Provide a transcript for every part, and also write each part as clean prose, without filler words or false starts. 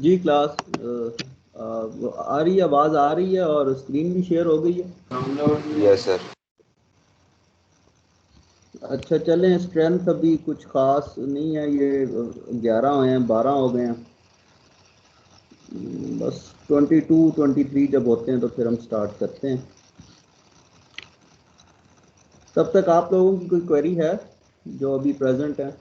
जी class आ रही है, आवाज़ आ रही है और स्क्रीन भी शेयर हो गई है। Yes sir. अच्छा चलें, स्ट्रेंथ अभी कुछ खास नहीं है, ये 11 हुए हैं, 12 हो गए हैं। बस 22 23 जब होते हैं तो फिर हम स्टार्ट करते हैं। तब तक आप लोगों की कोई क्वेरी है जो अभी प्रेजेंट है?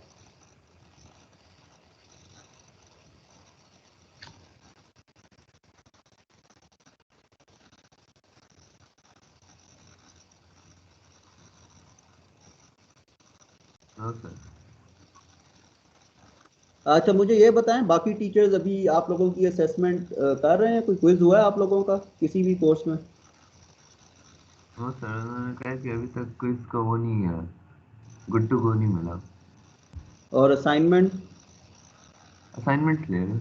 हाँ सर। अच्छा मुझे ये बताएं, बाकी टीचर्स अभी आप लोगों की असेसमेंट कर रहे हैं? कोई क्विज हुआ है आप लोगों का किसी भी कोर्स में? हाँ सर, उन्होंने कहा कि अभी तक कोई इसका वो नहीं है, गुड टू गो नहीं मिला। और असाइनमेंट? असाइनमेंट ले रहे।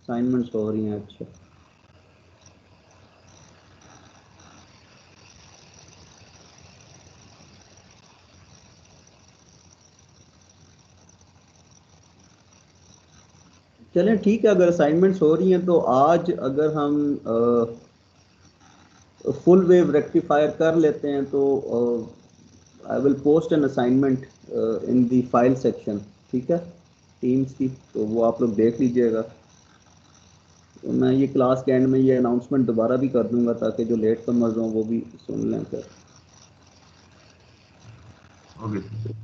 असाइनमेंट्स हो रही हैं, अच्छा। चलें ठीक है, अगर असाइनमेंट्स हो रही हैं तो आज अगर हम फुल वेव रेक्टिफायर कर लेते हैं तो I will post an assignment in the file section, ठीक है, टीम्स की, तो वो आप लोग देख लीजिएगा। तो मैं ये क्लास के एंड में ये अनाउंसमेंट दोबारा भी कर दूंगा ताकि जो लेट कमर्स हों वो भी सुन लें फिर। Okay sir.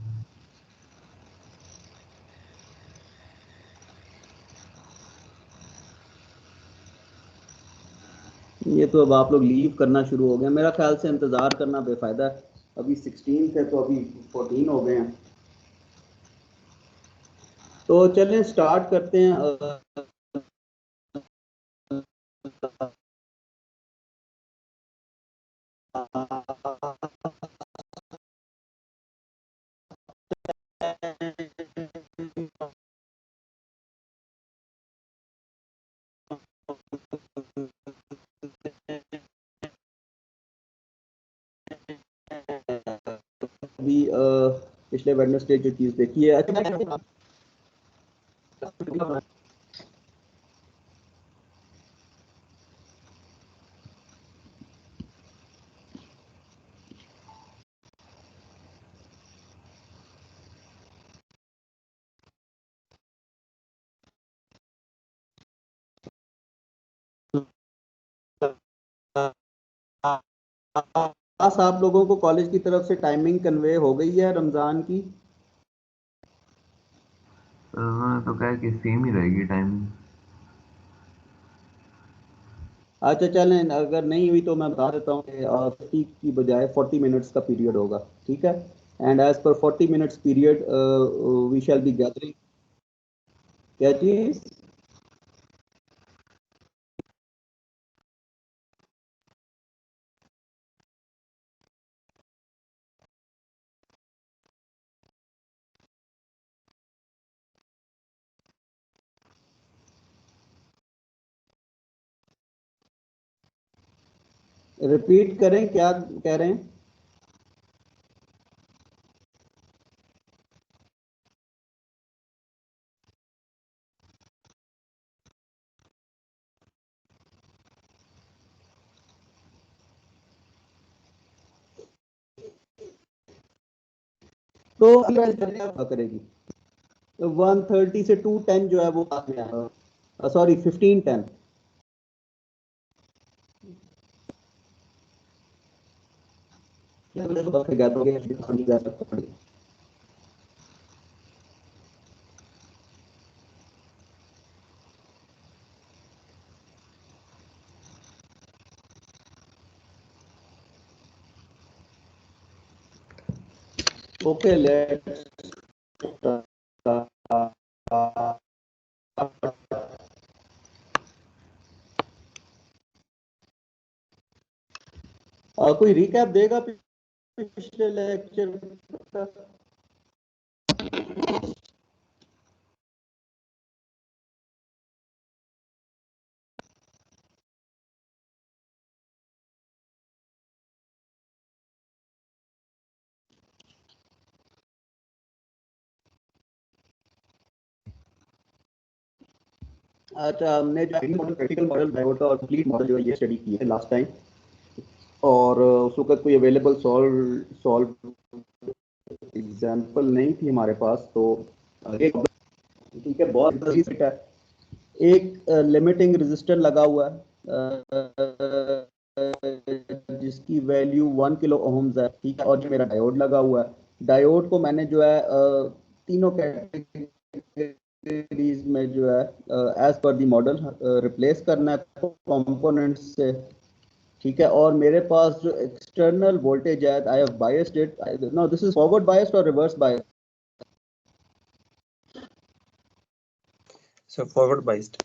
ये तो अब आप लोग लीव करना शुरू हो गए, मेरा ख्याल से इंतज़ार करना बेफायदा है। अभी 16 है तो अभी 14 हो गए हैं। तो चलें स्टार्ट करते हैं। अभी पिछले वेडनेसडे जो चीज़ देखी है, अच्छा बस आप लोगों को कॉलेज की तरफ से टाइमिंग कन्वे हो गई है रमज़ान की? सर उन्होंने तो कहा कि सेम ही रहेगी टाइमिंग। अच्छा चलें, अगर नहीं हुई तो मैं बता देता हूँ कि 50 की बजाय 40 मिनट्स का पीरियड होगा, ठीक है। And as per 40 minutes period we shall be gathering. क्या चीज़? रिपीट करें, क्या कह रहे हैं? तो क्या करेगी? 1:30 से 2:10 जो है वो बाद में आएगा, सॉरी 15:10। ओके लेट्स कोई रिकैप देगा पिछले लेक्चर का? अच्छा, हमने जो मॉडल, प्रैक्टिकल मॉडल डायोड का और कंप्लीट मॉडल जो है ये स्टडी की है लास्ट टाइम, और उस वक्त कोई अवेलेबल सॉल्व एग्जांपल नहीं थी हमारे पास, तो एक, ठीक है, बहुत बेसिक है। एक लिमिटिंग रेजिस्टर लगा हुआ है जिसकी वैल्यू 1 किलो ओम्स है, ठीक है, और जो मेरा डायोड लगा हुआ है, डायोड को मैंने जो है तीनों कैटेगरीज में जो है एज पर दी मॉडल रिप्लेस करना है कंपोनेंट्स से, ठीक है। और मेरे पास जो एक्सटर्नल वोल्टेज है, I have biased it, no this is forward biased और reverse biased? Sir forward biased.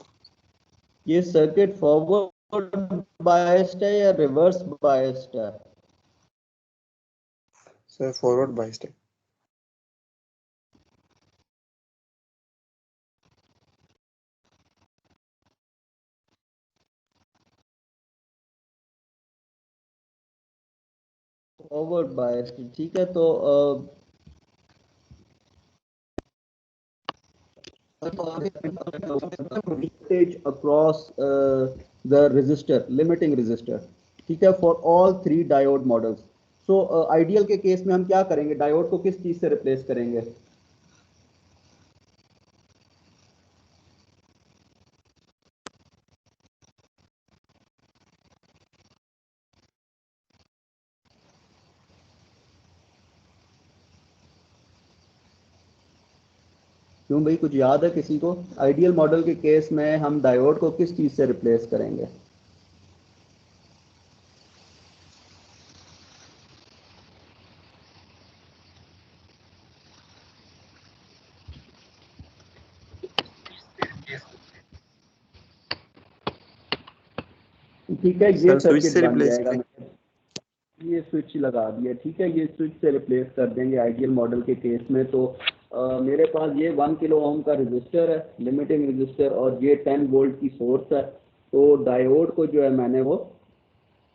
ये सर्किट फॉरवर्ड बायस्ड है या रिवर्स बायस्ड है? सर फॉरवर्ड बाइस्ड है। फॉरवर्ड बायस्ड, ठीक है। तो voltage across the resistor, limiting resistor, ठीक है, for all three diode models. So ideal के केस में हम क्या करेंगे, डायोड को किस चीज से रिप्लेस करेंगे? क्यों भाई, कुछ याद है किसी को? आइडियल मॉडल के केस में हम डायोड को किस चीज से रिप्लेस करेंगे? ठीक है, ये सर्किट बन जाएगा, ये स्विच लगा दिया, ठीक है, ये स्विच से रिप्लेस कर देंगे आइडियल मॉडल के केस में। तो मेरे पास ये 1 किलो ओम का रजिस्टर है, लिमिटिंग रजिस्टर, और ये 10 वोल्ट की सोर्स है। तो डायोड को जो है मैंने वो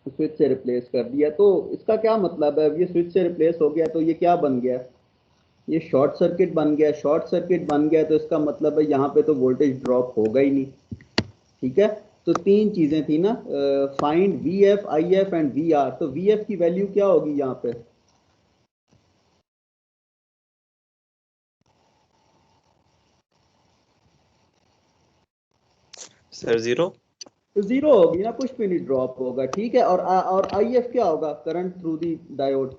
स्विच से रिप्लेस कर दिया। तो इसका क्या मतलब है, ये स्विच से रिप्लेस हो गया तो ये क्या बन गया? ये शॉर्ट सर्किट बन गया। शॉर्ट सर्किट बन गया तो इसका मतलब है यहाँ पे तो वोल्टेज ड्रॉप होगा ही नहीं, ठीक है। तो तीन चीजें थी ना, find V F, I F and V R. तो वी एफ की वैल्यू क्या होगी यहाँ पे? Sir zero. तो जीरो होगी ना, कुछ भी नहीं ड्रॉप होगा, ठीक है। और आई एफ क्या होगा? Current through the diode.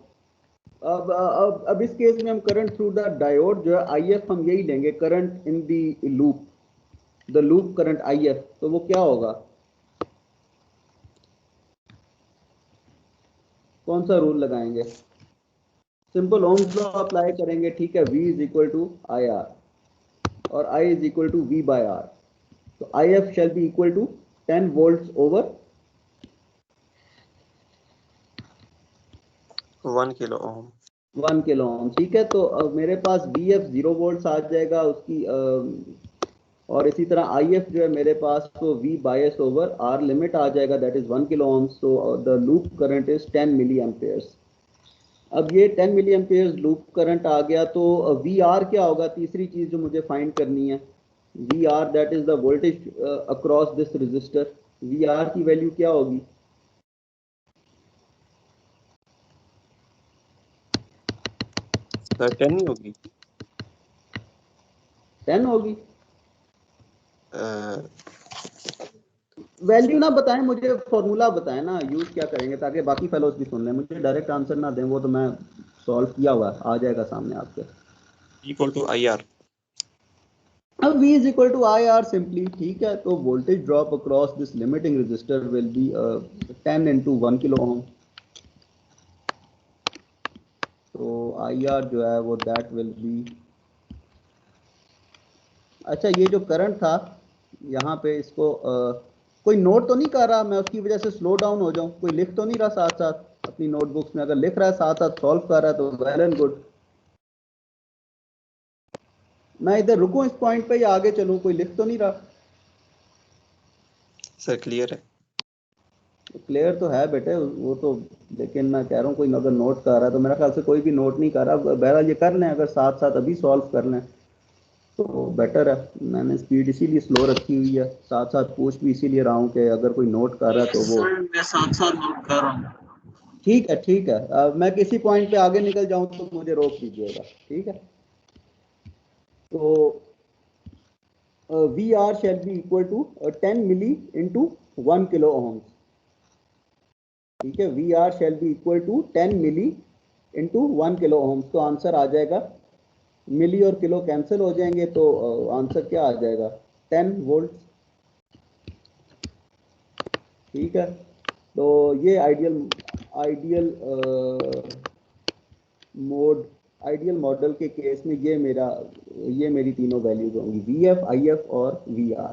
अब इस केस में हम करंट थ्रू द डायोड जो है आई एफ हम यही लेंगे, current in the loop, the loop current I F. तो वो क्या होगा? कौन सा रूल लगाएंगे? सिंपल ओम्स लॉ अप्लाई करेंगे, ठीक है। V is equal to I R और I is equal to V by R। तो I F shall be equal to 10 volts over 1 kilo ohm. 1 kilo ohm, ठीक है। तो अब मेरे पास वी एफ 0 वोल्ट्स आ जाएगा उसकी, और इसी तरह आई एफ जो है मेरे पास, तो V bias over R limit आ जाएगा, दैट इज 1 किलो ओम्स। तो the loop current is 10 milli amperes. अब ये 10 मिली एम्पेयर्स लूप करंट आ गया, तो वी आर क्या होगा? तीसरी चीज जो मुझे फाइंड करनी है, V R that is the voltage across this resistor. V R की वैल्यू क्या होगी? सर 10 ही होगी। 10 होगी। अ, वैल्यू ना बताएं मुझे, फॉर्मूला बताएं ना, यूज क्या करेंगे, ताकि बाकी फेलोज भी सुन लें। मुझे डायरेक्ट आंसर ना दें, वो तो मैं सॉल्व किया हुआ है, आ जाएगा सामने आपके। Equal to I R. अब V is equal to I R simply, ठीक है। तो voltage drop across this limiting resistor will be 10 into 1 kilo ohm. तो आई आर जो है वो दैट विल बी, अच्छा ये जो करंट था यहाँ पे, इसको कोई नोट तो नहीं कर रहा, मैं उसकी वजह से स्लो डाउन हो जाऊं? कोई लिख तो नहीं रहा साथ साथ अपनी नोटबुक्स में? अगर लिख रहा है साथ साथ सॉल्व कर रहा है तो वेल एंड गुड। मैं इधर रुकूं इस पॉइंट पे या आगे चलूं? कोई लिख तो नहीं रहा? सर क्लियर है। क्लियर तो है बेटे वो तो, लेकिन मैं कह रहा हूँ कोई अगर नोट कर रहा है तो मेरा ख्याल से कोई भी नोट नहीं कर रहा। बहरहाल ये कर लें, अगर साथ साथ अभी सॉल्व कर लें। तो बेटर है। मैंने स्पीड इसीलिए स्लो रखी हुई है, साथ साथ पूछ भी इसीलिए रहा हूँ कि अगर कोई नोट कर रहा है तो वो मैं साथ साथ नोट कर रहा हूँ। ठीक है, ठीक है। मैं किसी पॉइंट पे आगे निकल जाऊं तो मुझे रोक दीजिएगा, ठीक है। तो V R shall be equal to 10 milli into 1 kilo ohms, ठीक है। V R shall be equal to 10 milli into 1 kilo ohms. तो आंसर आ जाएगा, मिली और किलो कैंसिल हो जाएंगे, तो आंसर क्या आ जाएगा, 10 वोल्ट, ठीक है। तो ये आइडियल मोड, आइडियल मॉडल के केस में ये मेरी तीनों वैल्यूज होंगी, वी एफ, आई एफ और वी आर,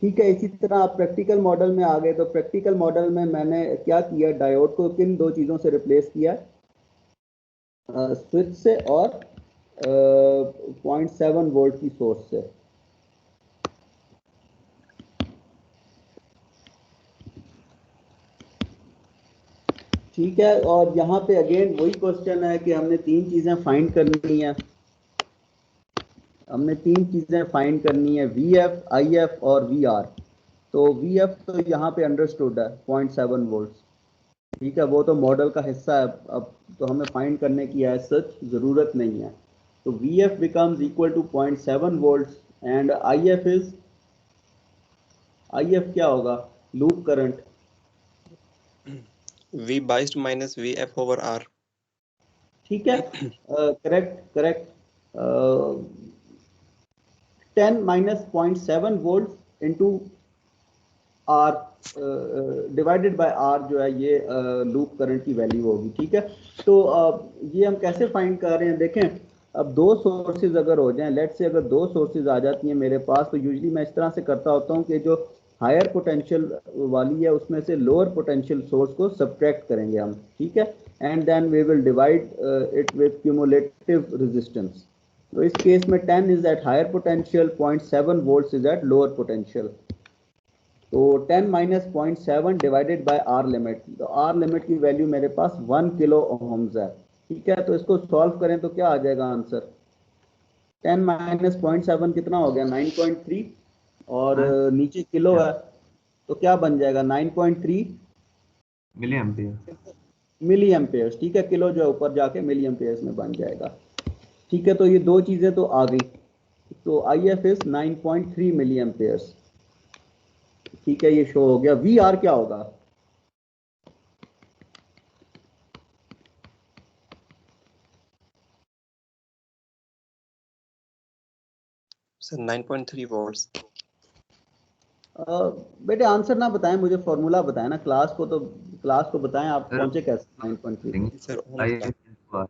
ठीक है। इसी तरह आप प्रैक्टिकल मॉडल में आ गए, तो प्रैक्टिकल मॉडल में मैंने क्या किया, डायोड को किन दो चीज़ों से रिप्लेस किया, स्विच से और 0.7 वोल्ट की सोर्स से, ठीक है। और यहाँ पे अगेन वही क्वेश्चन है कि हमने तीन चीज़ें फाइंड करनी है, वी एफ, आई एफ और वी आर। तो वी एफ तो यहाँ पे अंडरस्टूड है 0.7 वोल्ट, ठीक है, वो तो मॉडल का हिस्सा है, अब तो हमें फाइंड करने की है सच ज़रूरत नहीं है। तो V F becomes equal to 0.7 volt and I F क्या होगा, loop current, V biased minus VF over R. ठीक है। Correct correct. 10 minus 0.7 volt into R divided by R जो है ये लूप करंट की वैल्यू होगी, ठीक है। तो ये हम कैसे फाइंड कर रहे हैं, देखें, अब दो सोर्सेज अगर हो जाएं, लेट से अगर दो सोर्सेज आ जाती हैं मेरे पास, तो यूजुअली मैं इस तरह से करता होता हूँ कि जो हायर पोटेंशियल वाली है उसमें से लोअर पोटेंशियल सोर्स को सब्ट्रैक्ट करेंगे हम, ठीक है, and then we will divide it with cumulative resistance. तो इस केस में 10 is at higher potential, 0.7 volts is at lower potential. तो 10 minus 0.7 divided by R limit, तो आर लिमिट की वैल्यू मेरे पास 1 किलो ओम्स है, ठीक है। तो इसको सॉल्व करें तो क्या आ जाएगा आंसर, 10 माइनस 0.7 कितना हो गया, 9.3, और नीचे किलो है तो क्या बन जाएगा 9.3 मिली एम्पियर। मिली एम्पेयर्स, ठीक है। किलो जो है ऊपर जाके मिली एम्पेयर्स में बन जाएगा, ठीक है। तो ये दो चीजें तो आ गई। तो I F is 9.3 milli amperes, ठीक है, ये शो हो गया। वी आर क्या होगा, Sir, 9.3 volts. बेटे आंसर ना बताएं, मुझे फॉर्मूला बताएं ना, क्लास को बताएं आप पहुंचे कैसे 9.3। Sir, ohms law.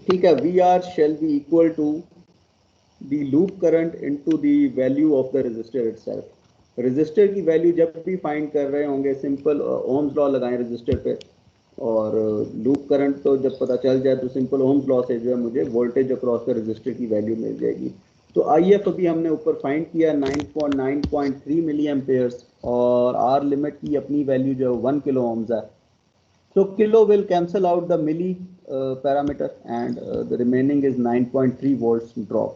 ठीक है, V R shall be equal to the loop current into the value of the resistor itself. Resistor की वैल्यू जब भी फाइंड कर रहे होंगे, सिंपल ओम्स लॉ लगाएं रेजिस्टर पे, और लूप करंट तो जब पता चल जाए तो सिंपल ओम्स लॉ से जो है मुझे वोल्टेज अक्रॉस द रेजिस्टर की वैल्यू मिल जाएगी। तो आई एफ अभी हमने ऊपर फाइंड किया 9.3 मिली एम्पेयर्स, और आर लिमिट की अपनी वैल्यू जो है 1 किलो ओम्स है। So kilo will cancel out the milli parameter and the remaining is 9.3 volts drop.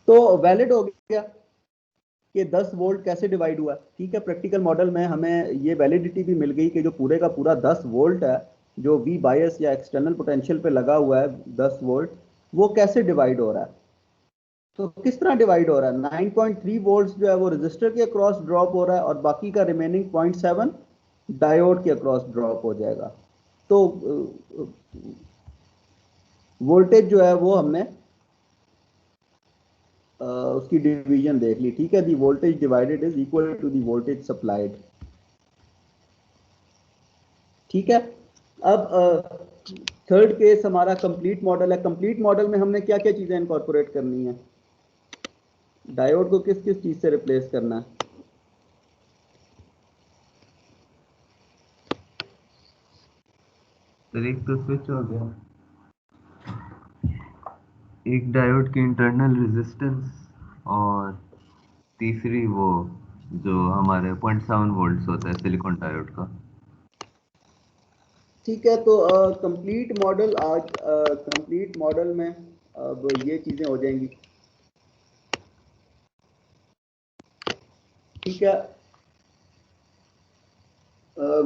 तो वैलिड हो गया कि 10 वोल्ट कैसे डिवाइड हुआ, ठीक है। प्रैक्टिकल मॉडल में हमें ये वैलिडिटी भी मिल गई कि जो पूरे का पूरा 10 वोल्ट है, जो वी बायस या एक्सटर्नल पोटेंशियल पे लगा हुआ है 10 वोल्ट, वो कैसे डिवाइड हो रहा है। तो किस तरह डिवाइड हो रहा है, 9.3 वोल्ट्स जो है वो रेजिस्टर के अक्रॉस ड्रॉप हो रहा है, और बाकी का रिमेनिंग 0.7 डायोड के अक्रॉस ड्रॉप हो जाएगा। तो वोल्टेज जो है वो हमने उसकी डिवीजन देख ली, ठीक है। The voltage divided is equal to the voltage supplied, ठीक है। अब थर्ड केस हमारा कंप्लीट मॉडल है। कंप्लीट मॉडल में हमने क्या क्या चीजें इनकॉर्पोरेट करनी है, डायोड को किस किस चीज से रिप्लेस करना है, सर एक तो स्विच हो गया, एक डायोड की इंटरनल रेजिस्टेंस, और तीसरी वो जो हमारे 0.7 वोल्ट्स होता है सिलिकॉन डायोड का। ठीक है, तो कंप्लीट मॉडल आज कंप्लीट मॉडल में अब ये चीज़ें हो जाएंगी। ठीक है,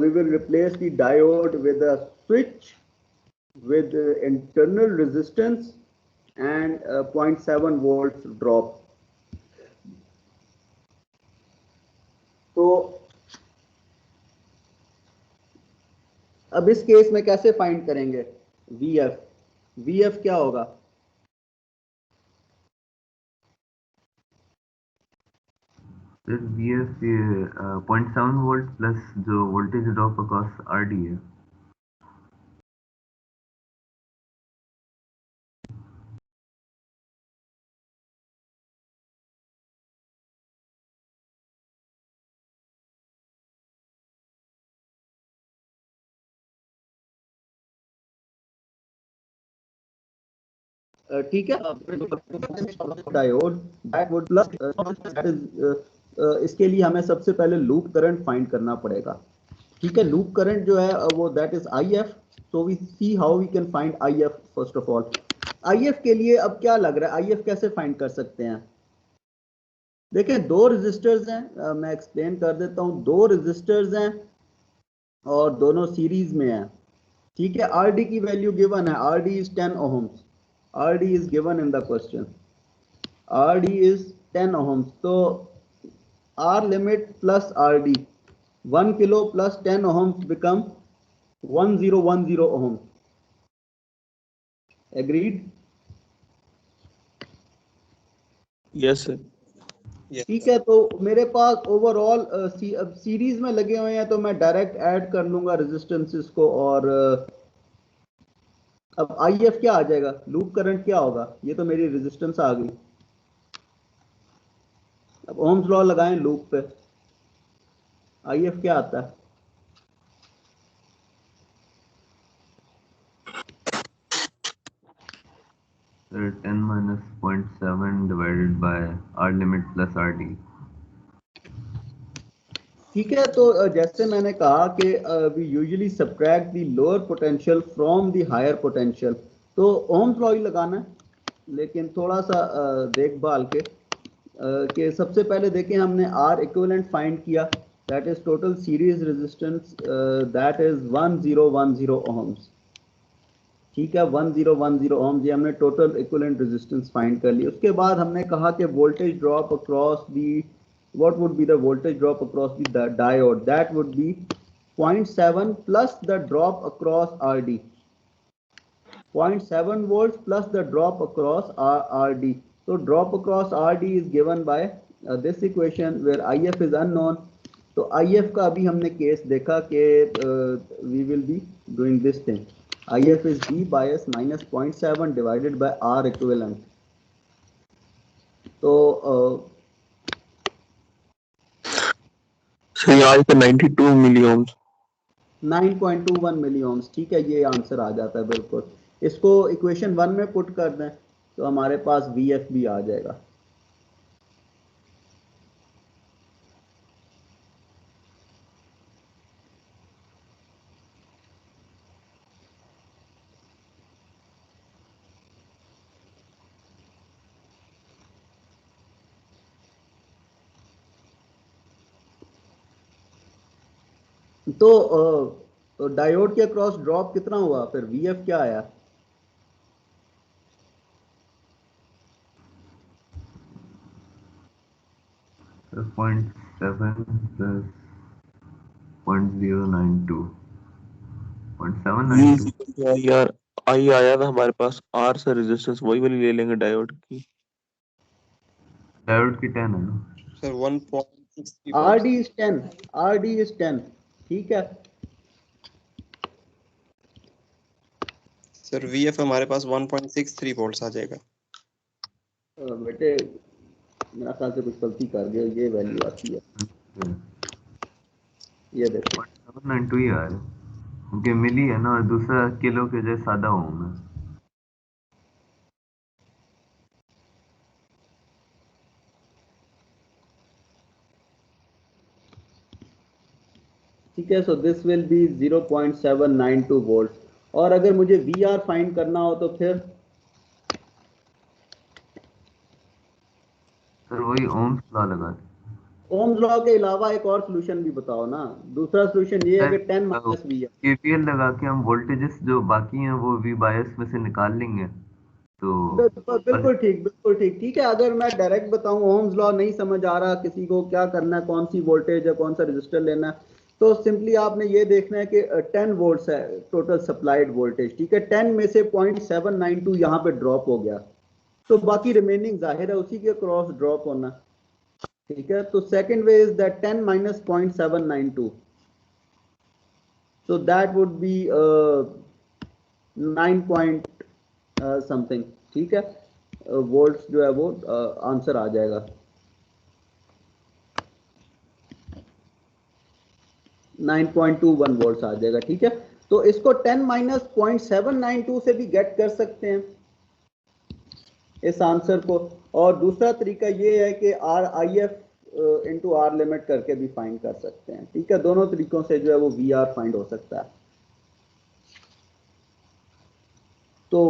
we will replace the diode with a switch with internal resistance and 0.7 volts drop. तो अब इस केस में कैसे फाइंड करेंगे VF? VF क्या होगा? फिर VF 0.7 वोल्ट प्लस जो वोल्टेज ड्रॉप अक्रॉस RD है। ठीक है, diode that would plus that is इसके लिए हमें सबसे पहले लूप करंट फाइंड करना पड़ेगा। ठीक है, लूप करंट जो है वो that is IF। So we see how we can find IF first of all. IF के लिए अब क्या लग रहा है, IF कैसे फाइंड कर सकते हैं? देखिए, दो रेजिस्टर्स हैं, मैं एक्सप्लेन कर देता हूँ। दो रेजिस्टर्स हैं और दोनों सीरीज में हैं। ठीक है, RD की वैल्यू गिवन है, RD is 10 ohms। RD is given in the question. RD is 10 ohms. So R limit plus RD, 1 kilo plus 10 ohms become 1010 ohms. Agreed? Yes, sir. ठीक है, तो मेरे पास ओवरऑल अब सीरीज में लगे हुए हैं तो मैं डायरेक्ट ऐड कर लूंगा रेजिस्टेंसेस को। और अब IF क्या आ जाएगा, लूप करंट क्या होगा? ये तो मेरी रेजिस्टेंस आ गई। अब ओम्स लॉ लगाएं लूप पे, IF क्या आता है? फिर 10 minus 0.7 divided by R limit plus RD। ठीक है, तो जैसे मैंने कहा कि we usually subtract the lower potential from the higher potential. तो ओम्स लॉ ही लगाना है, लेकिन थोड़ा सा देखभाल के कि सबसे पहले देखें हमने R इक्विवेलेंट फाइंड किया, that is total series resistance, that is 1010 ohms. ठीक है, 1010 ओम्स, ये हमने टोटल इक्विवेलेंट रेजिस्टेंस फाइंड कर ली। उसके बाद हमने कहा कि voltage drop across the, what would be the voltage drop across the diode? That would be 0.7 plus the drop across RD. 0.7 volts plus the drop across RD. So drop across RD is given by this equation where IF is unknown. तो IF का अभी हमने case देखा कि we will be doing this thing. IF is V bias minus 0.7 divided by R equivalent. तो So यहाँ पे 92 मिली ohms। 9.21 मिली ohms. ठीक है, ये आंसर आ जाता है बिल्कुल। इसको इक्वेशन 1 में पुट कर दें तो हमारे पास VF भी आ जाएगा। तो डायोड के अक्रॉस ड्रॉप कितना हुआ, फिर VF क्या आया? तो 0.7 plus 0.092 0.792। यार आई आया था हमारे पास, R से रेजिस्टेंस वही वाली ले लेंगे डायोड की। डायोड की 10 है ना Sir, 1.63 RD volts. is 10, RD is 10। ठीक है, Sir, VF हमारे पास 1.63 volts आ जाएगा। बेटे मेरा ख्याल से कुछ गलती कर गया, ये वैल्यू आती है, ये देखो 0.792 ही आ रहा है क्योंकि मिली है ना, और दूसरा किलो के जैसे सादा ओम है। ठीक है, so this will be 0.792 volt. और अगर मुझे वी आर फाइंड करना हो तो फिर सर वही ओम्स लॉ लगा दें। ओम्स लॉ के अलावा एक और सोल्यूशन भी बताओ ना। दूसरा सोल्यूशन ये है कि 10 माइनस वी आर। केवीएल लगा के हम वोल्टेजेस जो बाकी हैं वो वी बायस में से निकाल लेंगे तो बिल्कुल ठीक, बिल्कुल ठीक। ठीक है, अगर मैं डायरेक्ट बताऊं, ओम्स लॉ नहीं समझ आ रहा किसी को क्या करना है, कौन सी वोल्टेज है, कौन सा रजिस्टर लेना है, तो सिंपली आपने ये देखना है कि 10 वोल्ट्स है टोटल सप्लाइड वोल्टेज। ठीक है, 10 में से 0.792 यहाँ पे ड्रॉप हो गया, तो बाकी रिमेनिंग जाहिर है उसी के क्रॉस ड्रॉप होना। ठीक है, तो second way is that 10 minus 0.792, so that would be 9 point something. ठीक है, वोल्ट्स जो है वो आंसर आ जाएगा 9.21 वोल्ट्स आ जाएगा। ठीक है, तो इसको 10 माइनस 0.792 से भी गेट कर सकते हैं इस आंसर को। और दूसरा तरीका ये है कि R I F into R limit करके भी फाइंड कर सकते हैं। ठीक है, दोनों तरीकों से जो है वो वी आर फाइंड हो सकता है। तो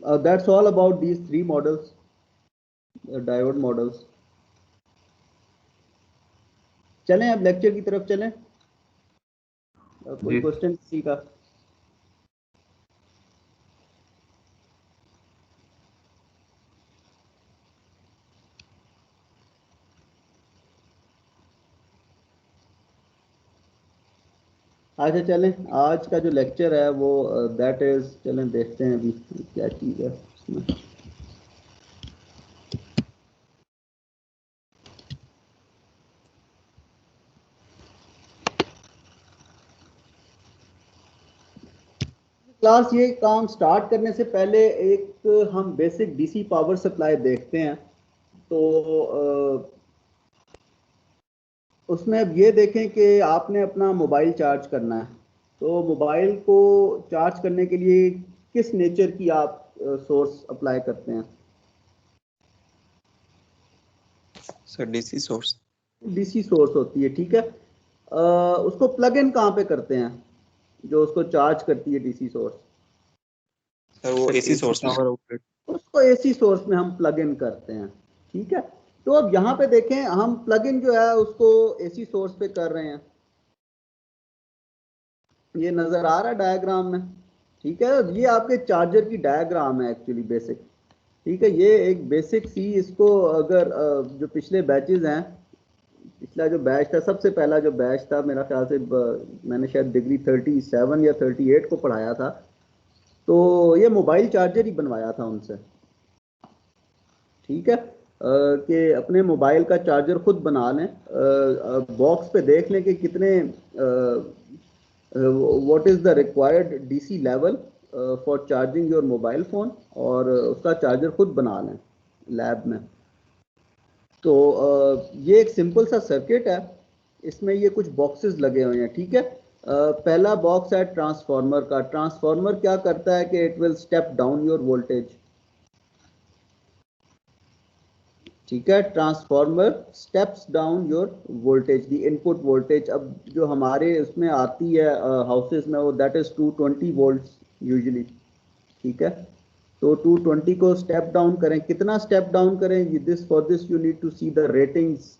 that's all about these 3 models, diode models. चलें अब लेक्चर की तरफ चलें। कोई क्वेश्चन किसी का? अच्छा चलें, आज का जो लेक्चर है वो दैट इज, चलें देखते हैं अभी क्या चीज़ है इसमें। क्लास ये काम स्टार्ट करने से पहले एक हम बेसिक डीसी पावर सप्लाई देखते हैं। तो उसमें अब ये देखें कि आपने अपना मोबाइल चार्ज करना है, तो मोबाइल को चार्ज करने के लिए किस नेचर की आप सोर्स अप्लाई करते हैं? Sir DC source. DC source होती है। ठीक है, उसको प्लग इन कहाँ पे करते हैं जो उसको चार्ज करती है डीसी सोर्स? सर वो एसी सोर्स में। Power outlet. उसको एसी सोर्स में हम प्लग इन करते हैं। ठीक है, तो अब यहाँ पे देखें, हम प्लग इन जो है उसको एसी सोर्स पे कर रहे हैं, ये नजर आ रहा है डायग्राम में। ठीक है, ये आपके चार्जर की डायग्राम है एक्चुअली बेसिक। ठीक है, ये एक बेसिक सी, इसको अगर जो पिछले बैचेस हैं, पिछला जो बैच था, सबसे पहला जो बैच था मेरा ख्याल से मैंने शायद डिग्री 37 या 38 को पढ़ाया था, तो ये मोबाइल चार्जर ही बनवाया था उनसे। ठीक है, कि अपने मोबाइल का चार्जर खुद बना लें, बॉक्स पे देख लें कि कितने what is the required DC level for charging your mobile phone, और उसका चार्जर खुद बना लें लैब में। तो ये एक सिंपल सा सर्किट है, इसमें ये कुछ बॉक्सेस लगे हुए हैं। ठीक है, पहला बॉक्स है ट्रांसफार्मर का। ट्रांसफार्मर क्या करता है कि it will step down your voltage. ठीक है, transformer steps down your voltage, the input voltage. अब जो हमारे उसमें आती है हाउसेस में, वो दैट इज 220 वोल्ट्स यूजुअली। ठीक है, तो 220 को स्टेप डाउन करें, कितना स्टेप डाउन करें, this for this you need to see the ratings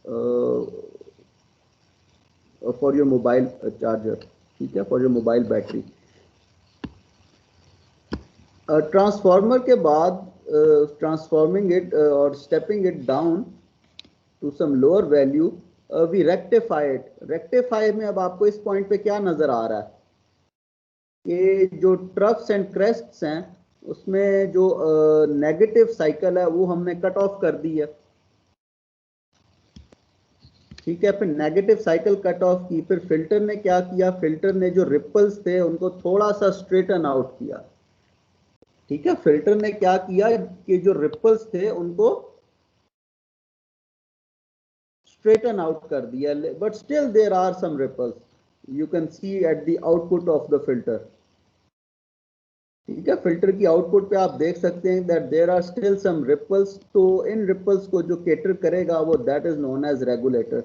for your mobile charger. ठीक है, for your mobile battery. Transformer के बाद ट्रांसफॉर्मिंग इट और stepping it down to some lower value, we rectify it. Rectify में अब आपको इस point पे क्या नजर आ रहा है कि जो ट्रफ्स एंड क्रेस्ट्स हैं उसमें जो नेगेटिव साइकिल है वो हमने कट ऑफ कर दी है। ठीक है, फिर नेगेटिव साइकिल कट ऑफ की, फिर फिल्टर ने क्या किया, फिल्टर ने जो रिपल्स थे उनको थोड़ा सा स्ट्रेटन आउट किया। ठीक है, फिल्टर ने क्या किया कि जो रिपल्स थे उनको स्ट्रेटन आउट कर दिया, but still there are some ripples you can see at the output of the filter. ठीक है, फिल्टर की आउटपुट पे आप देख सकते हैं that there are still some ripples. तो इन रिपल्स को जो कैटर करेगा वो that is known as regulator.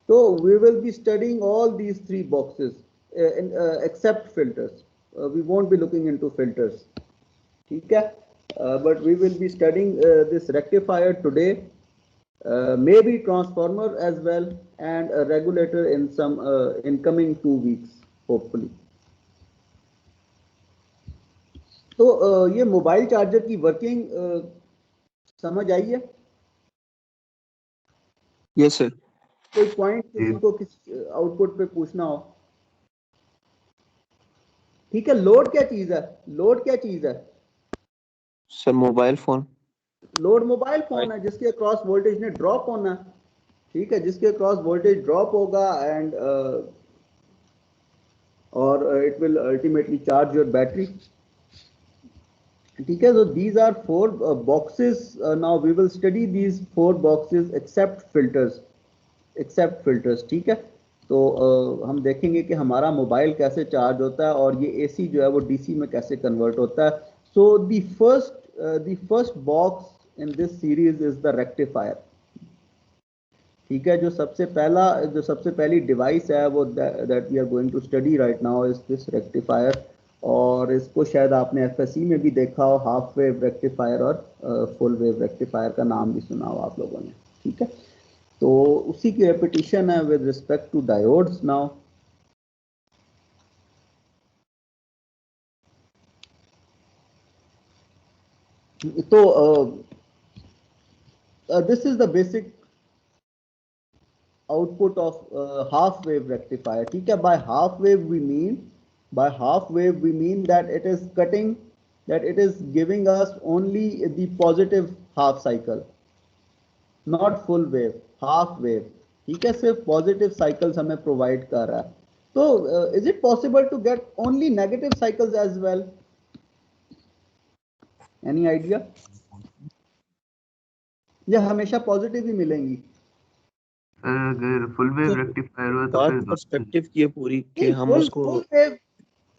तो we will be studying all these 3 boxes, except filters. We won't be looking into filters. Okay, but we will be studying this rectifier today, maybe transformer as well, and a regulator in some incoming 2 weeks, hopefully. तो ये mobile charger की working समझ आई है? Yes sir. कोई point किसी को किस output पे पूछना हो? ठीक है, लोड क्या चीज है? लोड क्या चीज है sir? Mobile phone. Load mobile phone है जिसके अक्रॉस वोल्टेज ने ड्रॉप होना है। ठीक है, जिसके अक्रॉस वोल्टेज ड्रॉप होगा एंड और it will ultimately charge your battery. ठीक है, so these are 4 boxes. Now we will study these 4 boxes except filters. ठीक है, तो हम देखेंगे कि हमारा मोबाइल कैसे चार्ज होता है और ये एसी जो है वो डीसी में कैसे कन्वर्ट होता है। So the first box in this series is the rectifier. ठीक है, जो सबसे पहली डिवाइस है वो that we are going to study right now is this rectifier. और इसको शायद आपने एफएससी में भी देखा हो, हाफ वेव रेक्टिफायर और फुल वेव रेक्टिफायर का नाम भी सुना हो आप लोगों ने। ठीक है, तो उसी की रेपिटेशन है with respect to diodes now. तो this is the basic output of half wave rectifier. ठीक है, by half wave we mean that it is cutting, that it is giving us only the positive half cycle, not full wave, half wave. ठीक है, सिर्फ positive cycles हमें provide कर रहा है। तो is it possible to get only negative cycles as well? Any idea? या हमेशा पॉजिटिव ही मिलेंगी? अगर फुल वेव रेक्टिफायर हुआ तो बात फिर पर्सपेक्टिव की है पूरी कि हम उसको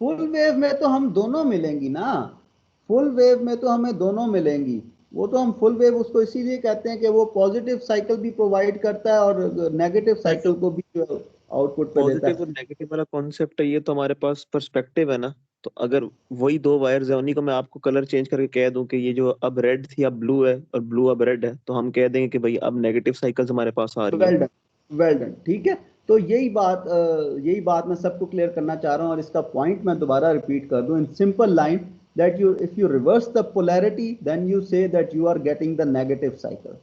फुल वेव में तो हम दोनों मिलेंगी ना। फुल वेव में तो हमें दोनों मिलेंगी। वो तो हम फुल वेव उसको इसीलिए कहते हैं कि वो पॉजिटिव साइकिल भी प्रोवाइड करता है और नेगेटिव साइकिल को भी आउटपुट पे देता है। पॉजिटिव और नेगेटिव वाला कॉन्सेप्ट है, ये तो हमारे पास पर्सपेक्टिव है ना। तो अगर वही 2 वायर्स है, उन्हीं को मैं आपको कलर चेंज करके कह दूं कि ये जो अब रेड थी अब ब्लू है और ब्लू अब रेड है, तो हम कह देंगे कि भाई अब नेगेटिव साइकिल्स हमारे पास आ रही है। Well done. ठीक है, तो यही बात मैं सबको क्लियर करना चाह रहा हूं और इसका पॉइंट मैं दोबारा रिपीट कर दूं in simple line that if you reverse the polarity then you say that you are getting the negative cycle.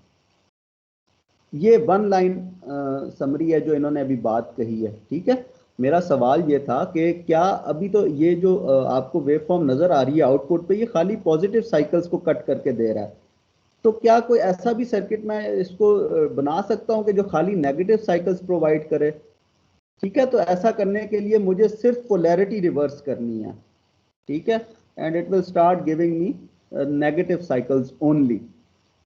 ये 1 लाइन समरी है जो इन्होंने अभी बात कही है। ठीक है, मेरा सवाल ये था कि क्या अभी तो ये जो आपको वेवफॉर्म नजर आ रही है आउटपुट पे, ये खाली पॉजिटिव साइकिल्स को कट करके दे रहा है, तो क्या कोई ऐसा भी सर्किट मैं इसको बना सकता हूं कि जो खाली नेगेटिव साइकिल्स प्रोवाइड करे? ठीक है, तो ऐसा करने के लिए मुझे सिर्फ पोलैरिटी रिवर्स करनी है। ठीक है, and it will start giving me negative cycles only.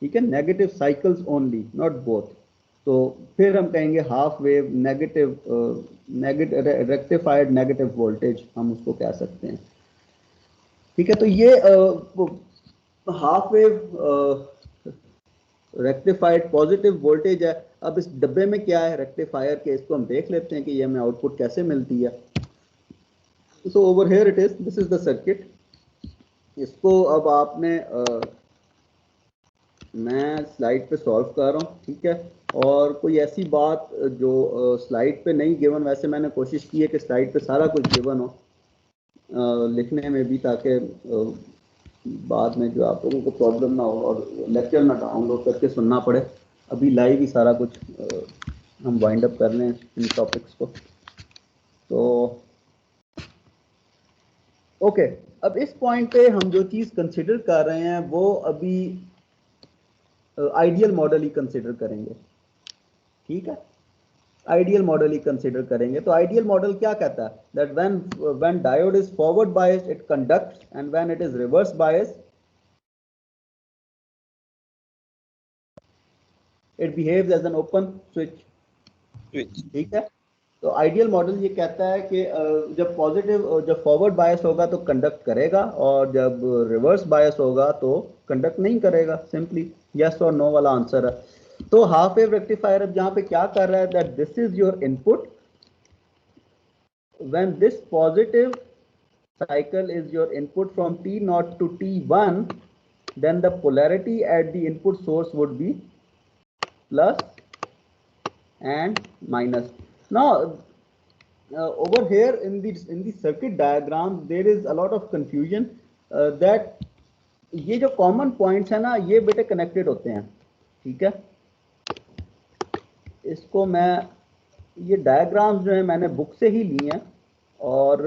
ठीक है, negative cycles only, not both. तो फिर हम कहेंगे half wave negative rectified negative voltage हम उसको कह सकते हैं। ठीक है, तो ये half wave rectified positive voltage है। अब इस डब्बे में क्या है रेक्टिफायर के, इसको हम देख लेते हैं कि ये हमें आउटपुट कैसे मिलती है। So over here it is, this is the circuit. इसको अब आपने मैं स्लाइड पे सॉल्व कर रहा हूँ। ठीक है, और कोई ऐसी बात जो स्लाइड पे नहीं गिवन, वैसे मैंने कोशिश की है कि स्लाइड पे सारा कुछ गिवन हो लिखने में भी, ताकि बाद में जो आप लोगों को प्रॉब्लम ना हो और लेक्चर ना डाउनलोड करके सुनना पड़े। अभी लाइव ही सारा कुछ हम वाइंड अप कर लें इन टॉपिक्स को। तो ओके, अब इस पॉइंट पे हम जो चीज़ कंसिडर कर रहे हैं वो अभी आइडियल मॉडल ही कंसिडर करेंगे। ठीक है, आइडियल मॉडल ही कंसिडर करेंगे। तो आइडियल मॉडल क्या कहता है that when diode is forward biased it conducts and when it is reverse biased it behaves as an open switch. ठीक है, तो आइडियल मॉडल ये कहता है कि जब फॉरवर्ड बायस होगा तो कंडक्ट करेगा और जब रिवर्स बायस होगा तो कंडक्ट नहीं करेगा। सिंपली यस और नो वाला आंसर है। तो हाफ वेव रेक्टिफायर अब यहाँ पे क्या कर रहा है that this is your input when this positive cycle is your input from T0 to T1, then the polarity at the input source would be plus and minus. Now over here in the circuit diagram there is a lot of confusion that ये जो common points है ना ये बेटे connected होते हैं, ठीक है। इसको मैं ये डायग्राम्स जो है मैंने बुक से ही ली हैं और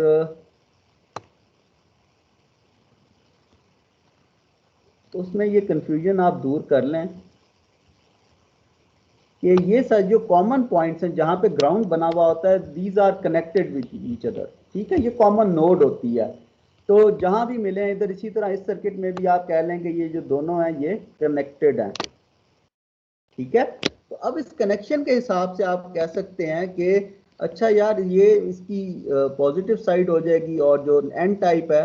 उसमें ये कंफ्यूजन आप दूर कर लें कि ये सब जो कॉमन पॉइंट्स हैं जहां पे ग्राउंड बना हुआ होता है, these are connected with each other, ठीक है। ये कॉमन नोड होती है, तो जहां भी मिले हैं इधर, इसी तरह इस सर्किट में भी आप कह लेंगे ये जो दोनों हैं ये कनेक्टेड हैं, ठीक है। तो अब इस कनेक्शन के हिसाब से आप कह सकते हैं कि अच्छा यार ये इसकी पॉजिटिव साइड हो जाएगी और जो एन टाइप है,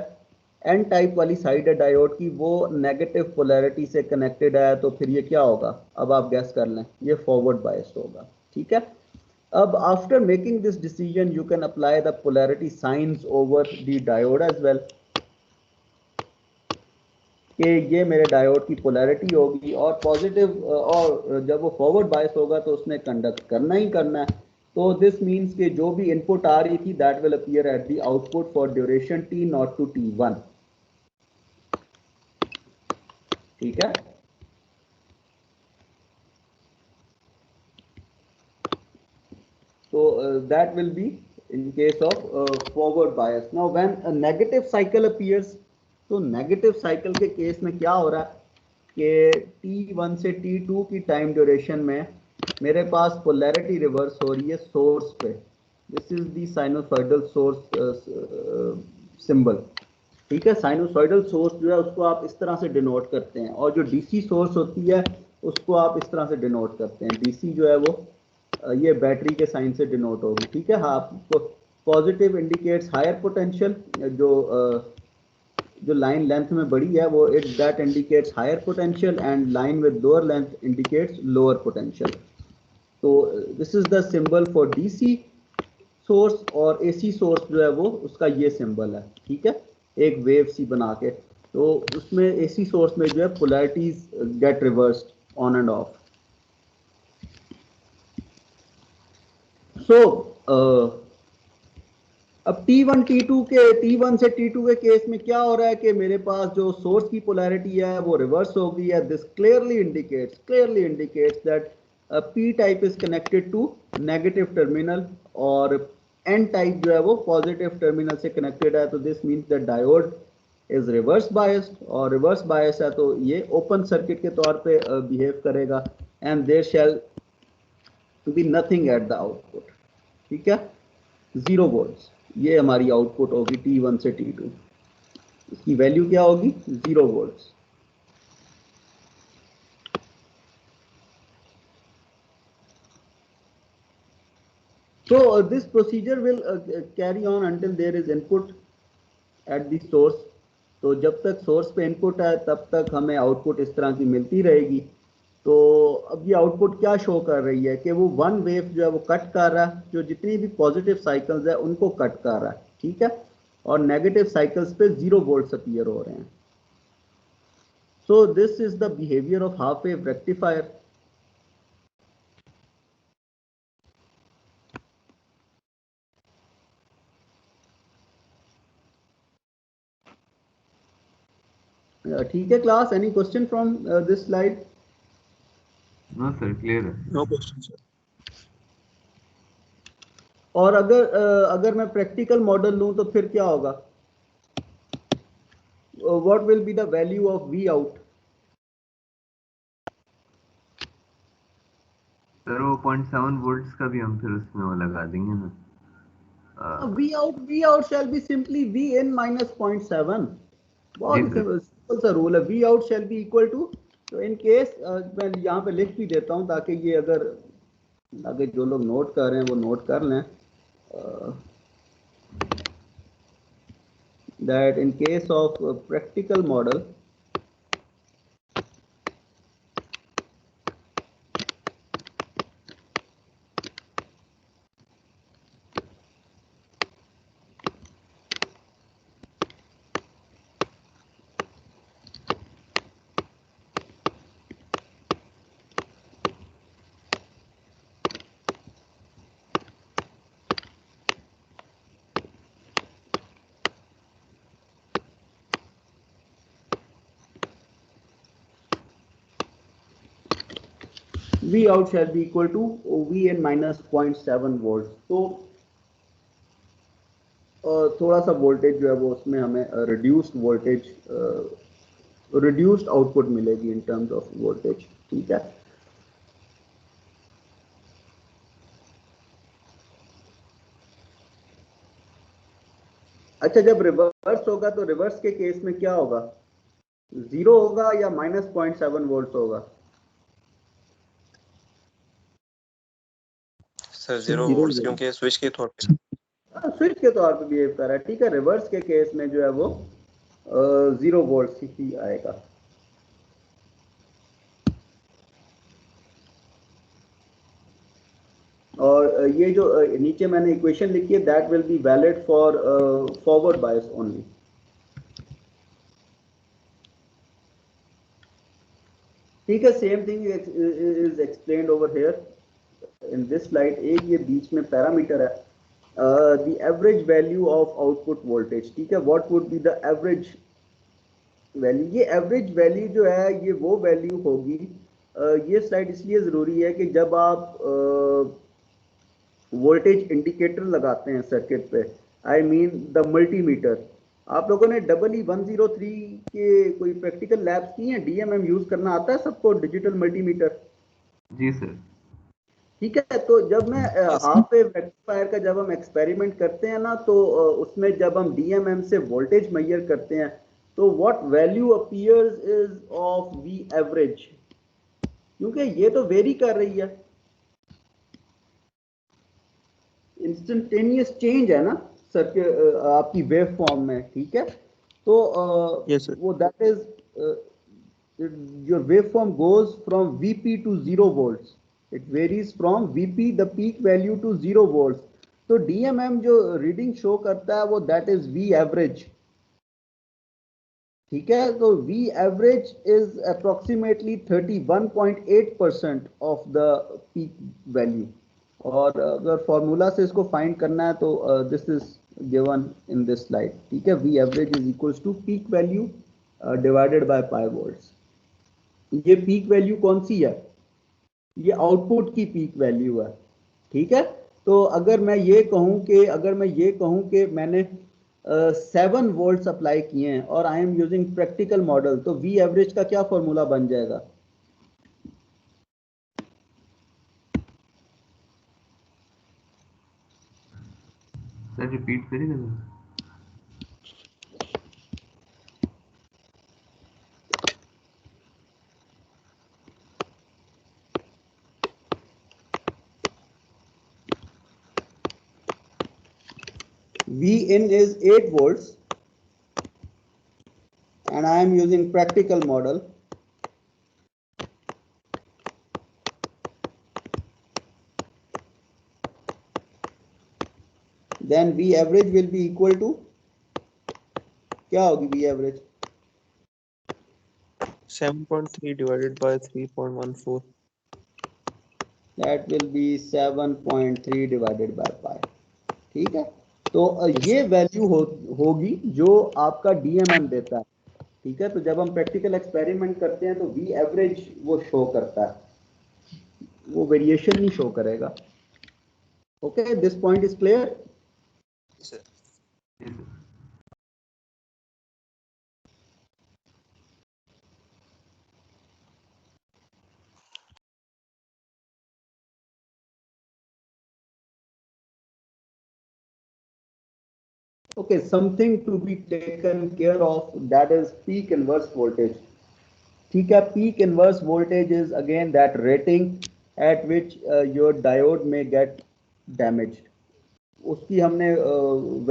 एन टाइप वाली साइड है डायोड की, वो नेगेटिव पोलैरिटी से कनेक्टेड है, तो फिर ये क्या होगा, अब आप गैस कर लें, ये फॉरवर्ड बायस्ड होगा, ठीक है। अब after making this decision you can apply the polarity science over the diode as well, कि ये मेरे डायोड की पोलैरिटी होगी और पॉजिटिव, और जब वो फॉरवर्ड बायस होगा तो उसने कंडक्ट करना ही करना है। तो दिस मीन्स कि जो भी इनपुट आ रही थी that will appear at the output for duration T0 to T1, ठीक है। So that will be in case of forward bias. Now when a negative cycle appears, तो नेगेटिव साइकिल के केस में क्या हो रहा है कि T1 से T2 की टाइम ड्यूरेशन में मेरे पास पोलैरिटी रिवर्स हो रही है सोर्स पे। This is the sinusoidal source symbol, ठीक है। साइनोसॉइडल सोर्स जो है उसको आप इस तरह से डिनोट करते हैं और जो डीसी सोर्स होती है उसको आप इस तरह से डिनोट करते हैं। डीसी जो है वो ये बैटरी के साइन से डिनोट होगी, ठीक है। हाँ, पॉजिटिव इंडिकेट्स हायर पोटेंशियल, जो लाइन लेंथ में बड़ी है वो it that indicates higher potential and line with lower length indicates lower potential. तो this is the symbol for DC source, और एसी सोर्स जो है वो उसका ये सिंबल है, ठीक है, एक वेव सी बना के। तो उसमें एसी सोर्स में जो है polarities get reversed on and off. So अब T1 से T2 के केस में क्या हो रहा है कि मेरे पास जो सोर्स की पोलैरिटी है वो रिवर्स हो गई है। This clearly indicates that P type is connected to negative terminal और N टाइप जो है वो पॉजिटिव टर्मिनल से कनेक्टेड है। तो this means that diode is reverse biased, और रिवर्स बायस है तो ये ओपन सर्किट के तौर पे बिहेव करेगा and there shall be nothing at the output, ठीक है, 0 वोल्ट्स। ये हमारी आउटपुट होगी T1 से T2, इसकी वैल्यू क्या होगी, 0 volts. So this procedure will carry on until there is input at the source. तो जब तक सोर्स पे इनपुट है तब तक हमें आउटपुट इस तरह की मिलती रहेगी। तो अब ये आउटपुट क्या शो कर रही है कि वो वन वेव जो है वो कट कर रहा है, जो जितनी भी पॉजिटिव साइकिल्स है उनको कट कर रहा है, ठीक है, और नेगेटिव साइकिल्स पे 0 वोल्ट्स अपीयर हो रहे हैं। So this is the behaviour of half wave rectifier. ठीक है class, any question from this slide? No sir, clear है। No question sir. और अगर मैं प्रैक्टिकल मॉडल लूं तो फिर क्या होगा, what will be the value of V out? Sir वो 0.7 वोल्ट्स का भी हम फिर उसमें वो लगा देंगे ना। V out shall be simply V in minus 0.7। बहुत सिंपल सा रूल है, V out shall be equal to, तो इन केस मैं यहाँ पे लिख भी देता हूँ ताकि ये अगर आगे जो लोग नोट कर रहे हैं वो नोट कर लें, that in case of a practical model, V out shall be equal to V in minus 0.7 volt. तो थोड़ा सा वोल्टेज जो है वो उसमें हमें रिड्यूस्ड वोल्टेज, रिड्यूस्ड आउटपुट मिलेगी इन टर्म्स ऑफ वोल्टेज। ठीक है, अच्छा जब रिवर्स होगा तो रिवर्स के केस में क्या होगा, 0 होगा या माइनस 0.7 वोल्ट होगा? सर 0 वोल्ट्स, क्योंकि स्विच के तौर पे स्विच के तौर पे बिहेव कर रहा है। ठीक है, रिवर्स के केस में जो है वो 0 वोल्ट ही आएगा। और ये जो नीचे मैंने इक्वेशन लिखी है, that will be valid for forward bias only. ठीक है, same thing is explained over here in this slide. एक ये बीच में पैरामीटर है, the average value of output voltage. ठीक है, what would be the average value? ये एवरेज वैल्यू जो है ये वो वैल्यू होगी, ये स्लाइड इसलिए ज़रूरी है कि जब आप वोल्टेज इंडिकेटर लगाते हैं सर्किट पे, आई मीन द मल्टीमीटर। आप लोगों ने EE103 के कोई प्रैक्टिकल लैब्स की हैं? DMM यूज़ करना आता है सबको, डिजिटल मल्टीमीटर? जी सर। ठीक है, तो जब मैं हाफ वेव रेक्टिफायर का जब हम एक्सपेरिमेंट करते हैं ना, तो उसमें जब हम DMM से वोल्टेज मेजर करते हैं तो what value appears is of V average, क्योंकि ये तो वेरी कर रही है, इंस्टेंटेनियस चेंज है ना सर्किट आपकी वेव फॉर्म में। ठीक है, तो Yes, sir. वो that is your wave form goes from VP to 0 volts, it varies from VP the peak value to 0 volts. तो DMM जो रीडिंग शो करता है वो दैट इज V एवरेज। ठीक है, तो V average is approximately 31.8% of the peak value. और अगर फॉर्मूला से इसको फाइंड करना है तो this is given in this slide. ठीक है, V average is equals to peak value divided by pi volts. ये पीक वैल्यू कौन सी है? ये आउटपुट की पीक वैल्यू है। ठीक है, तो अगर मैं ये कहूं कि मैंने 7 वोल्ट अप्लाई किए हैं और I am using practical model, तो V एवरेज का क्या फॉर्मूला बन जाएगा? सर रिपीट करिएगा sir. V in is 8 volts and I am using practical model. Then V average will be equal to, क्या होगी V average? 7.3 divided by 3.14. That will be 7.3 divided by pi। ठीक है, तो ये value होगी जो आपका DMM देता है। ठीक है, तो जब हम प्रैक्टिकल एक्सपेरिमेंट करते हैं तो V एवरेज वो शो करता है, वो वेरिएशन नहीं शो करेगा। Okay, this point is clear? जी sir. Okay, something to be taken care of, that is peak inverse voltage. ठीक है, peak inverse voltage is again that rating at which your diode may get damaged. उसकी हमने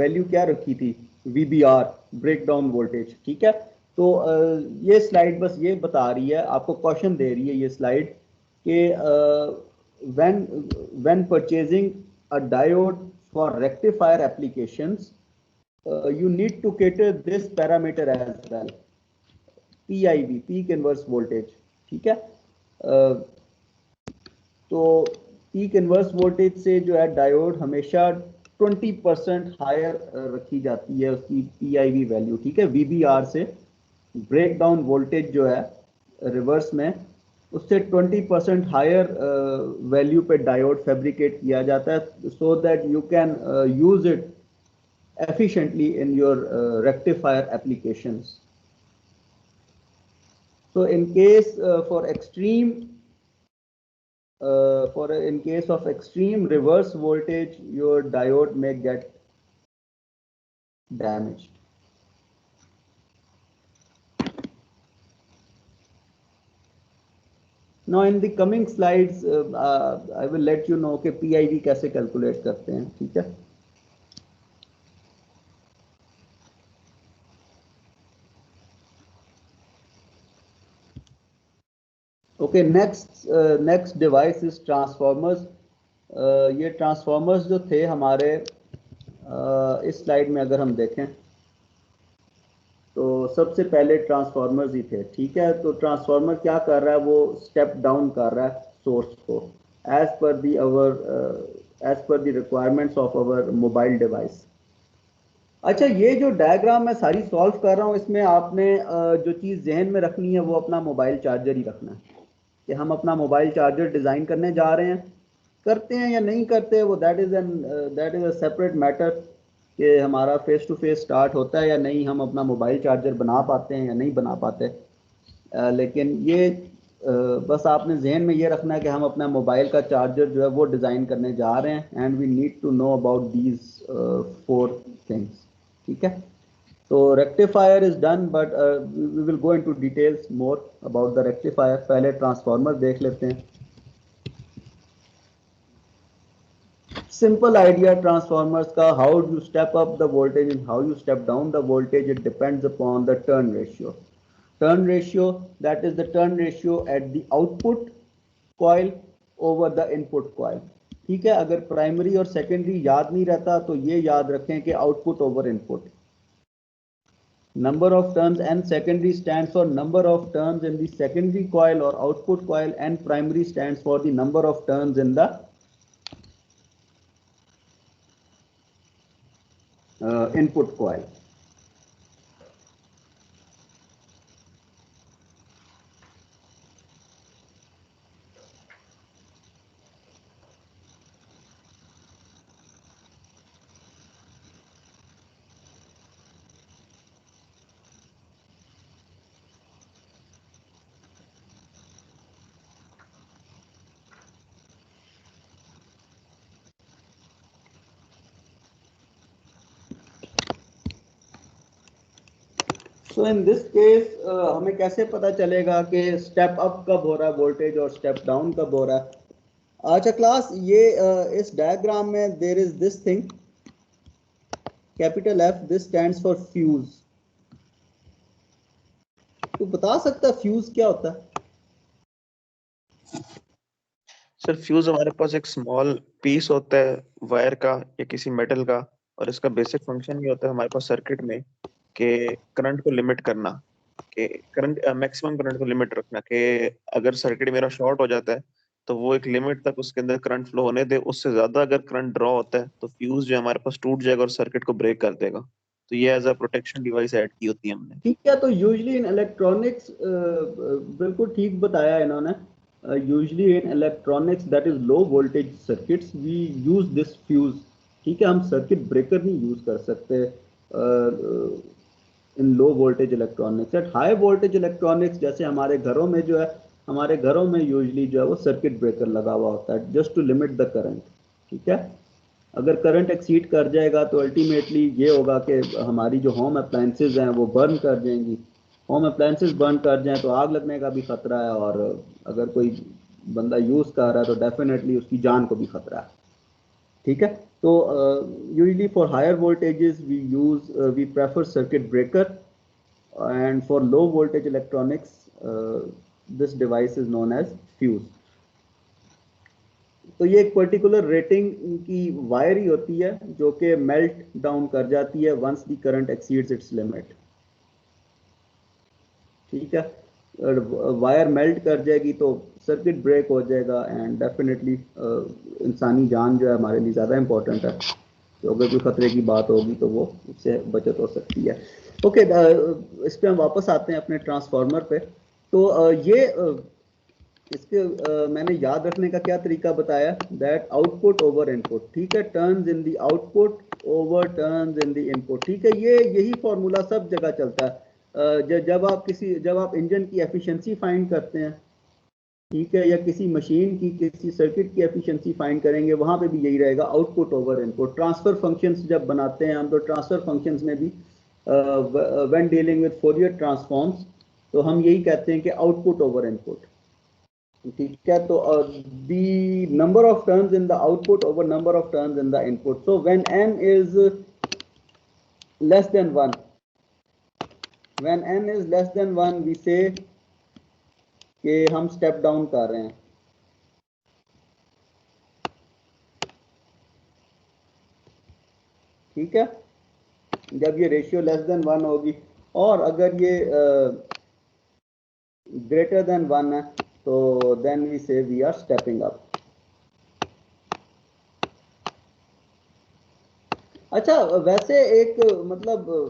value क्या रखी थी? VBR, breakdown voltage. ठीक है, तो ये स्लाइड बस ये बता रही है, आपको क्वेश्चन दे रही है ये स्लाइड कि when purchasing a diode for rectifier applications, you need to cater this parameter as well, PIV, peak inverse voltage। ठीक है, तो पीक इनवर्स वोल्टेज से जो है डायोड हमेशा 20% हायर रखी जाती है उसकी PIV वैल्यू। ठीक है, VBR से ब्रेक डाउन वोल्टेज जो है रिवर्स में उससे 20% हायर वैल्यू पे डायोड फैब्रिकेट किया जाता है so that you can use it efficiently in your rectifier applications. So in case in case of extreme reverse voltage, your diode may get damaged. Now in the coming slides, I will let you know कि PIV कैसे calculate करते हैं, ठीक है? Okay, next device is transformers. ये transformers जो थे हमारे इस स्लाइड में अगर हम देखें तो सबसे पहले ट्रांसफॉर्मर्स ही थे, ठीक है? तो ट्रांसफॉर्मर क्या कर रहा है, वो स्टेप डाउन कर रहा है सोर्स को as per the requirements of our mobile device. अच्छा, ये जो डायग्राम मैं सारी सॉल्व कर रहा हूँ, इसमें आपने जो चीज़ जहन में रखनी है वो अपना मोबाइल चार्जर ही रखना है कि हम अपना मोबाइल चार्जर डिज़ाइन करने जा रहे हैं, करते हैं या नहीं करते, वो that is a separate matter कि हमारा फेस टू फेस स्टार्ट होता है या नहीं, हम अपना मोबाइल चार्जर बना पाते हैं या नहीं बना पाते। लेकिन ये बस आपने जहन में ये रखना है कि हम अपना मोबाइल का चार्जर जो है वो डिज़ाइन करने जा रहे हैं and we need to know about these 4 things, ठीक है? So rectifier is done, but we will go into details more about the rectifier. पहले ट्रांसफॉर्मर देख लेते हैं। Simple idea transformers का, how you step up the voltage and how you step down the voltage, it depends upon the turn ratio. Turn ratio, that is the turn ratio at the output coil over the input coil. ठीक है? अगर primary और secondary याद नहीं रहता तो ये याद रखें कि output over input. Number of turns, and secondary stands for number of turns in the secondary coil or output coil, and primary stands for the number of turns in the input coil. So in this case हमें कैसे पता चलेगा कि step up कब हो रहा है voltage और स्टेप डाउन कब हो रहा है? अच्छा क्लास, ये इस डायग्राम में there is this thing, capital F, this stands for fuse. तो बता सकता है फ्यूज क्या होता है? सर फ्यूज हमारे पास एक स्मॉल पीस होता है वायर का या किसी मेटल का, और इसका बेसिक फंक्शन ये होता है हमारे पास सर्किट में कि करंट को लिमिट करना, कि करंट मैक्सिमम करंट को लिमिट रखना, कि अगर सर्किट मेरा शॉर्ट हो जाता है तो वो एक लिमिट तक उसके अंदर करंट फ्लो होने दे, उससे ज्यादा अगर करंट ड्रॉ होता है तो फ्यूज जो हमारे पास टूट जाएगा और सर्किट को ब्रेक कर देगा। तो ये as a protection device add की होती है हमने। ठीक है, तो यूजुअली इन इलेक्ट्रॉनिक्स, बिल्कुल ठीक बताया इन्होंने, usually in electronics that is low voltage circuits we use this fuse. ठीक है, हम सर्किट ब्रेकर नहीं यूज कर सकते in low voltage electronics. At high voltage electronics, जैसे हमारे घरों में जो है, हमारे घरों में यूजुअली जो है वो सर्किट ब्रेकर लगा हुआ होता है just to limit the current. ठीक है, अगर करंट एक्सीड कर जाएगा तो अल्टीमेटली ये होगा कि हमारी जो होम अप्लायंसेज हैं वो बर्न कर जाएंगी। होम अप्लायंसेज बर्न कर जाएं तो आग लगने का भी खतरा है, और अगर कोई बंदा यूज़ कर रहा है तो डेफिनेटली उसकी जान को भी खतरा है। ठीक है, तो usually for higher voltages we prefer circuit breaker, and for low voltage electronics this device is known as fuse. तो ये एक पर्टिकुलर रेटिंग की वायर ही होती है जो कि मेल्ट डाउन कर जाती है once the current exceeds its limit. ठीक है, वायर मेल्ट कर जाएगी तो सर्किट ब्रेक हो जाएगा, एंड डेफिनेटली इंसानी जान जो है हमारे लिए ज़्यादा इंपॉर्टेंट है, तो अगर कोई खतरे की बात होगी तो वो उससे बचत हो सकती है। ओके, इस पर हम वापस आते हैं अपने ट्रांसफार्मर पे। तो ये इसके मैंने याद रखने का क्या तरीका बताया, दैट आउटपुट ओवर इनपुट, ठीक है, turns in the output over turns in the input, ठीक है, ये यही फॉर्मूला सब जगह चलता है। जब आप इंजन की एफिशिएंसी फाइंड करते हैं, ठीक है, या किसी मशीन की किसी सर्किट की एफिशिएंसी फाइंड करेंगे, वहां पे भी यही रहेगा, output over input. Transfer functions जब बनाते हैं हम, तो ट्रांसफर फंक्शंस में भी when dealing with Fourier transforms, तो हम यही कहते हैं कि आउटपुट ओवर इनपुट, ठीक है। तो the number of turns in the output over number of turns in the input, so when n is less than 1, when n is less than 1 we say कि हम स्टेप डाउन कर रहे हैं, ठीक है, जब ये रेशियो लेस देन 1 होगी, और अगर ये ग्रेटर देन 1 है, तो देन वी से वी आर स्टेपिंग अप। अच्छा, वैसे एक मतलब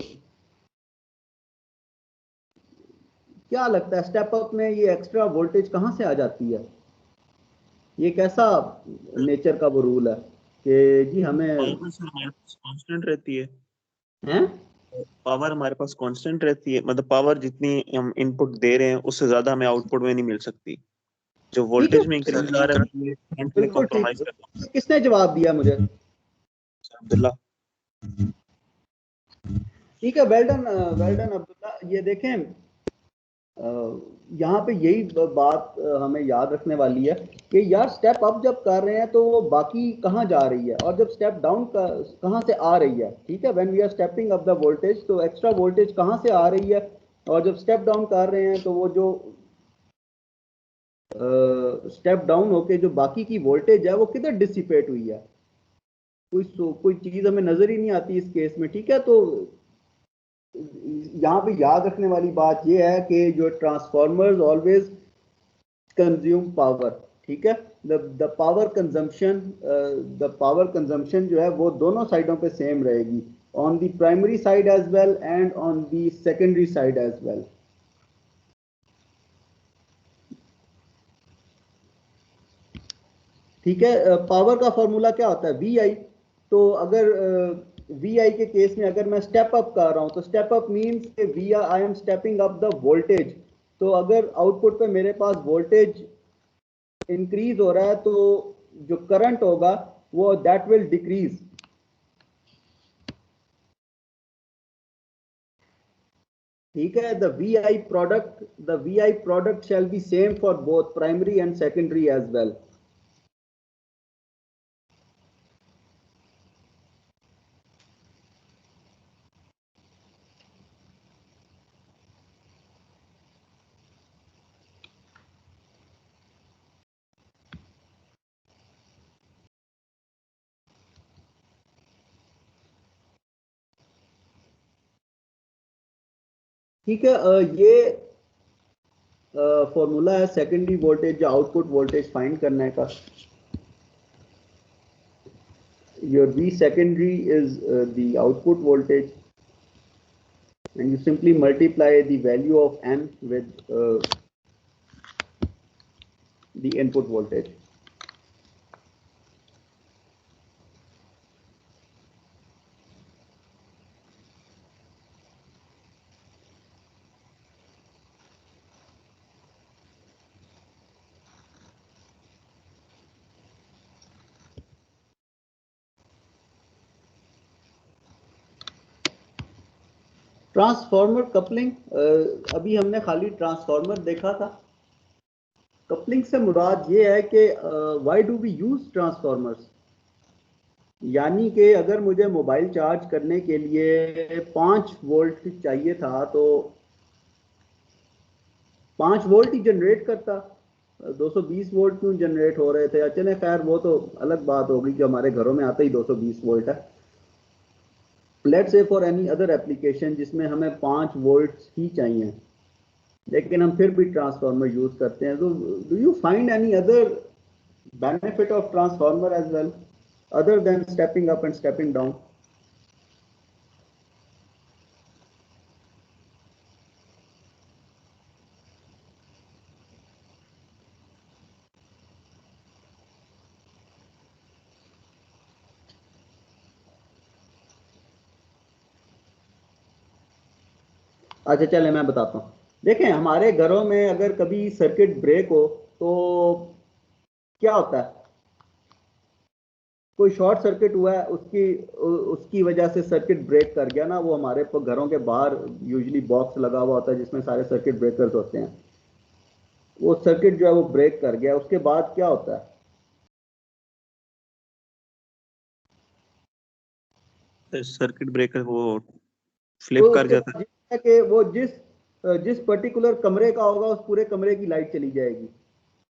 क्या लगता है, स्टेप अप में ये एक्स्ट्रा वोल्टेज कहाँ से आ जाती है? ये कैसा नेचर का वो रूल है कि जी हमें कांस्टेंट रहती है, हैं? पावर हमारे पास कांस्टेंट रहती है, मतलब पावर जितनी हम इनपुट दे रहे हैं उससे ज्यादा हमें आउटपुट में नहीं मिल सकती। जो ठीक है, वोल्टेज में इंक्रीज आ रहा है उसमें करंट में बिल्कुल कॉम्प्रोमाइज ठीक। करना होता किसने जवाब दिया मुझे? है। अब्दुल्ला। ठीक है, वेल डन अब्दुल्ला। ये देखें, यहाँ पे यही बात हमें याद रखने वाली है कि यार स्टेप अप जब कर रहे हैं तो वो बाकी कहाँ जा रही है, और जब स्टेप डाउन कहाँ से आ रही है, ठीक है, when we are stepping up the voltage, तो एक्स्ट्रा वोल्टेज कहाँ से आ रही है, और जब स्टेप डाउन कर रहे हैं तो वो जो स्टेप डाउन होके जो बाकी की वोल्टेज है वो किधर डिसिपेट हुई है, कोई चीज हमें नजर ही नहीं आती इस केस में, ठीक है। तो यहाँ पे याद रखने वाली बात ये है कि जो ट्रांसफॉर्मर्स ऑलवेज कंज्यूम पावर, ठीक है, द पावर कंजम्पशन जो है वो दोनों साइडों पे सेम रहेगी, on the primary side as well and on the secondary side as well. ठीक है, पावर का फॉर्मूला क्या होता है, वी आई। तो अगर वी आई के केस में अगर मैं स्टेप अप कर रहा हूं, तो step up means we I am stepping up the voltage. तो अगर आउटपुट पे मेरे पास वोल्टेज इंक्रीज हो रहा है, तो जो करंट होगा वो दैट विल डिक्रीज, ठीक है। The V I product shall be same for both primary and secondary as well. ठीक है, ये फॉर्मूला है सेकेंडरी वोल्टेज या आउटपुट वोल्टेज फाइंड करने का। Your V secondary is the output voltage, and you simply multiply the value of N with the input voltage. Transformer coupling, अभी हमने खाली ट्रांसफॉर्मर देखा था। कपलिंग से मुराद ये है कि why do we use transformers, यानी कि अगर मुझे मोबाइल चार्ज करने के लिए 5 वोल्ट चाहिए था, तो 5 वोल्ट ही जनरेट करता, 220 वोल्ट क्यों जनरेट हो रहे थे? चले खैर, वो तो अलग बात होगी कि हमारे घरों में आते ही 220 वोल्ट है। Let's say for any other application जिसमें हमें 5 वोल्ट ही चाहिए, लेकिन हम फिर भी ट्रांसफार्मर यूज करते हैं, तो do you find any other benefit of transformer as well other than stepping up and stepping down? अच्छा चले मैं बताता हूँ। देखें हमारे घरों में अगर कभी सर्किट ब्रेक हो तो क्या होता है, कोई शॉर्ट सर्किट हुआ है, उसकी उसकी वजह से सर्किट ब्रेक कर गया ना, वो हमारे घरों के बाहर यूजुअली बॉक्स लगा हुआ होता है जिसमें सारे सर्किट ब्रेकर्स होते हैं। वो सर्किट जो है वो ब्रेक कर गया, उसके बाद क्या होता है, सर्किट ब्रेकर वो फ्लिप तो कर उसके जाता बाद ये है कि वो जिस जिस पर्टिकुलर कमरे का होगा उस पूरे कमरे की लाइट चली जाएगी। है।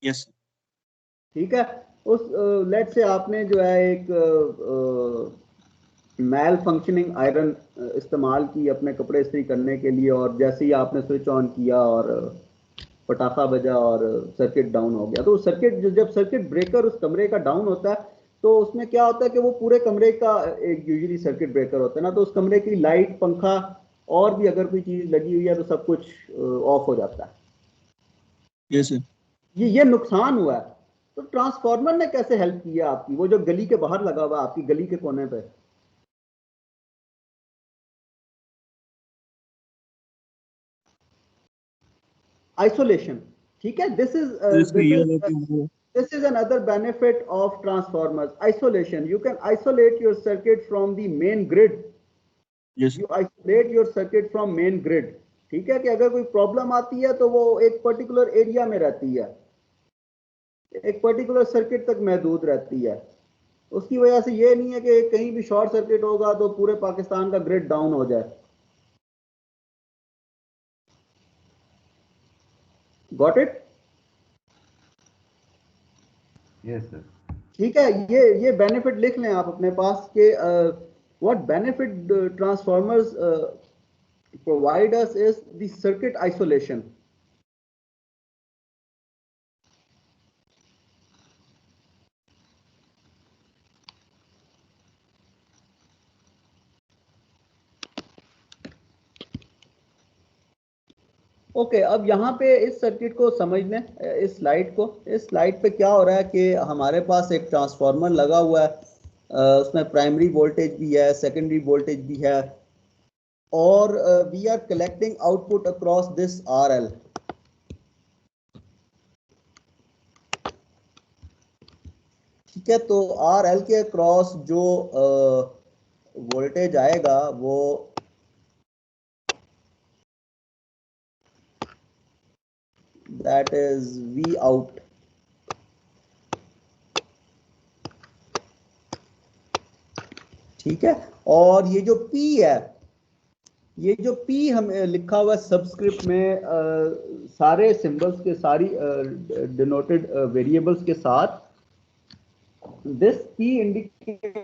यस। ठीक है, उस लेट से आपने जो है एक मैल फंक्शनिंग आयरन इस्तेमाल की अपने कपड़े इस्त्री करने के लिए, और जैसे ही आपने स्विच ऑन किया और पटाखा बजा और सर्किट डाउन हो गया, तो सर्किट जब सर्किट ब्रेकर उस कमरे का डाउन होता है तो उसमें क्या होता है कि वो पूरे कमरे का एक यूजुअली सर्किट ब्रेकर होता है ना, तो उस कमरे की लाइट, पंखा और भी अगर कोई चीज लगी हुई है तो सब कुछ ऑफ हो जाता है। Yes sir. ये नुकसान हुआ है। तो ट्रांसफार्मर ने कैसे हेल्प किया आपकी, वो जो गली के बाहर लगा हुआ आपकी गली के कोने पे, आइसोलेशन। ठीक है, this is another benefit of transformers, isolation. You can isolate your circuit from the main grid. Yes. You isolate your circuit from main grid. ठीक है, कि अगर कोई प्रॉब्लम आती है तो वो एक पर्टिकुलर एरिया में रहती है, एक पर्टिकुलर सर्किट तक महदूद रहती है। उसकी वजह से ये नहीं है कि कहीं भी शॉर्ट सर्किट होगा तो पूरे पाकिस्तान का ग्रिड डाउन हो जाए। Got it? Yes sir. ठीक है, ये बेनिफिट लिख लें आप अपने पास के what benefit transformers provide us is the circuit isolation. Okay अब यहाँ पे इस सर्किट को समझ लें, इस स्लाइड को। इस स्लाइड पे क्या हो रहा है कि हमारे पास एक ट्रांसफार्मर लगा हुआ है, उसमें प्राइमरी वोल्टेज भी है, सेकेंडरी वोल्टेज भी है, और we are collecting output across this RL। ठीक है, तो RL के अक्रॉस जो वोल्टेज आएगा वो दैट इज V out। ठीक है, और ये जो P है, ये जो P हमें लिखा हुआ है सबस्क्रिप्ट में सारे सिंबल्स के, सारी डिनोटेड वेरिएबल्स के साथ, दिस P इंडिकेट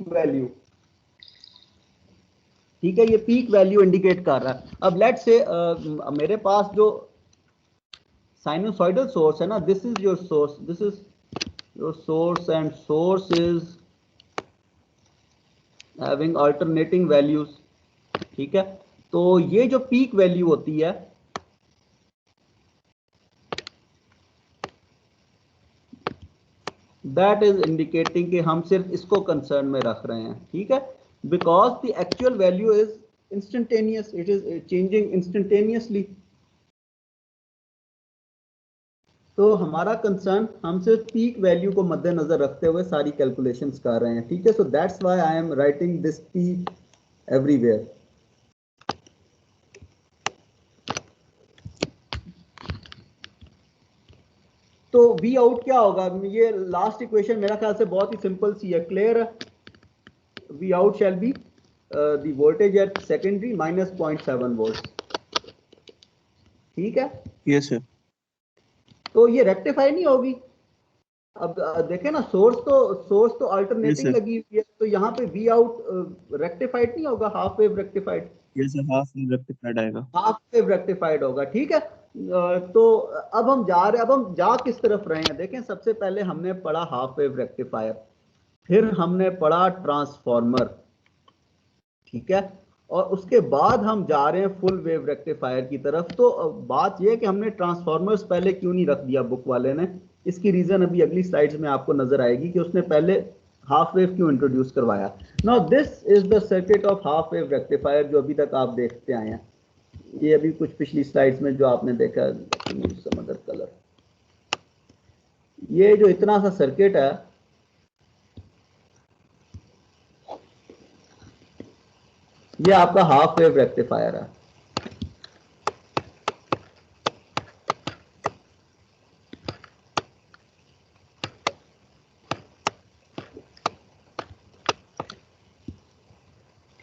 वैल्यू। ठीक है, ये पीक वैल्यू इंडिकेट कर रहा है। अब लेट से मेरे पास जो साइनोसॉइडल सोर्स है ना, this is your source, this is your source, and source is having alternating values. ठीक है, तो ये जो पीक वैल्यू होती है, दैट इज इंडिकेटिंग कि हम सिर्फ इसको कंसर्न में रख रहे हैं। ठीक है, because the actual value is instantaneous, it is changing instantaneously. तो हमारा कंसर्न, हम सिर्फ पीक वैल्यू को मद्देनजर रखते हुए सारी कैलकुलेशंस कर रहे हैं। ठीक है, so that's why I am writing this peak everywhere. तो V आउट क्या होगा, ये लास्ट इक्वेशन मेरा ख्याल से बहुत ही सिंपल सी है, क्लियर है। V out shall be the voltage at secondary minus 0.7 volts। ठीक है, यस सर। तो ये रेक्टिफाई नहीं होगी। अब देखें ना, सोर्स तो अल्टरनेटिंग sir. लगी हुई है, तो यहाँ पे V आउट रेक्टिफाइड नहीं होगा, half wave rectified, yes sir, half rectified आएगा। हाफ वेव रेक्टिफाइड होगा। ठीक है, तो अब हम जा रहे हैं, अब हम जा किस तरफ रहे हैं, देखें सबसे पहले हमने पढ़ा हाफ वेव रेक्टिफायर, फिर हमने पढ़ा ट्रांसफार्मर। ठीक है, और उसके बाद हम जा रहे हैं फुल वेव रेक्टिफायर की तरफ। तो बात यह है कि हमने ट्रांसफार्मर्स पहले क्यों नहीं रख दिया बुक वाले ने, इसकी रीजन अभी अगली स्लाइड्स में आपको नजर आएगी कि उसने पहले हाफ वेव क्यों इंट्रोड्यूस करवाया। Now this is the circuit of half wave rectifier जो अभी तक आप देखते आए हैं। ये अभी कुछ पिछली स्लाइड्स में जो आपने देखा, सम अदर कलर, ये जो इतना सा सर्किट है, ये आपका हाफ वेव रेक्टिफायर है।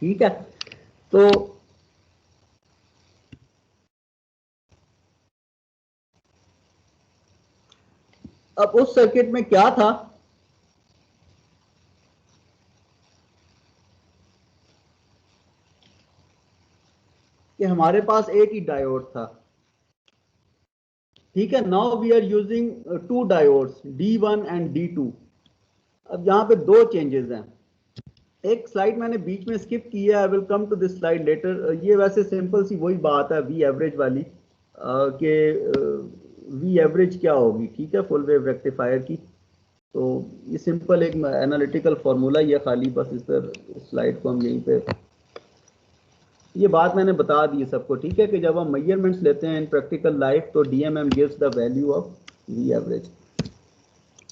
ठीक है, तो अब उस सर्किट में क्या था कि हमारे पास एक ही डायोड था। ठीक है, now we are using two diodes D1 and D2। अब यहाँ पे दो चेंजेस हैं। एक स्लाइड मैंने बीच में स्किप की है, I will come to this slide later. ये वैसे सिंपल सी वही बात है वी एवरेज वाली, कि वी एवरेज क्या होगी, ठीक है, फुल वेव रेक्टिफायर की। तो ये सिंपल एक एनालिटिकल फार्मूला ही है खाली, बस इस पर स्लाइड को हम यहीं पे, ये बात मैंने बता दी सबको। ठीक है, कि जब हम मेजरमेंट्स लेते हैं इन प्रैक्टिकल लाइफ तो DMM gives the value of V average.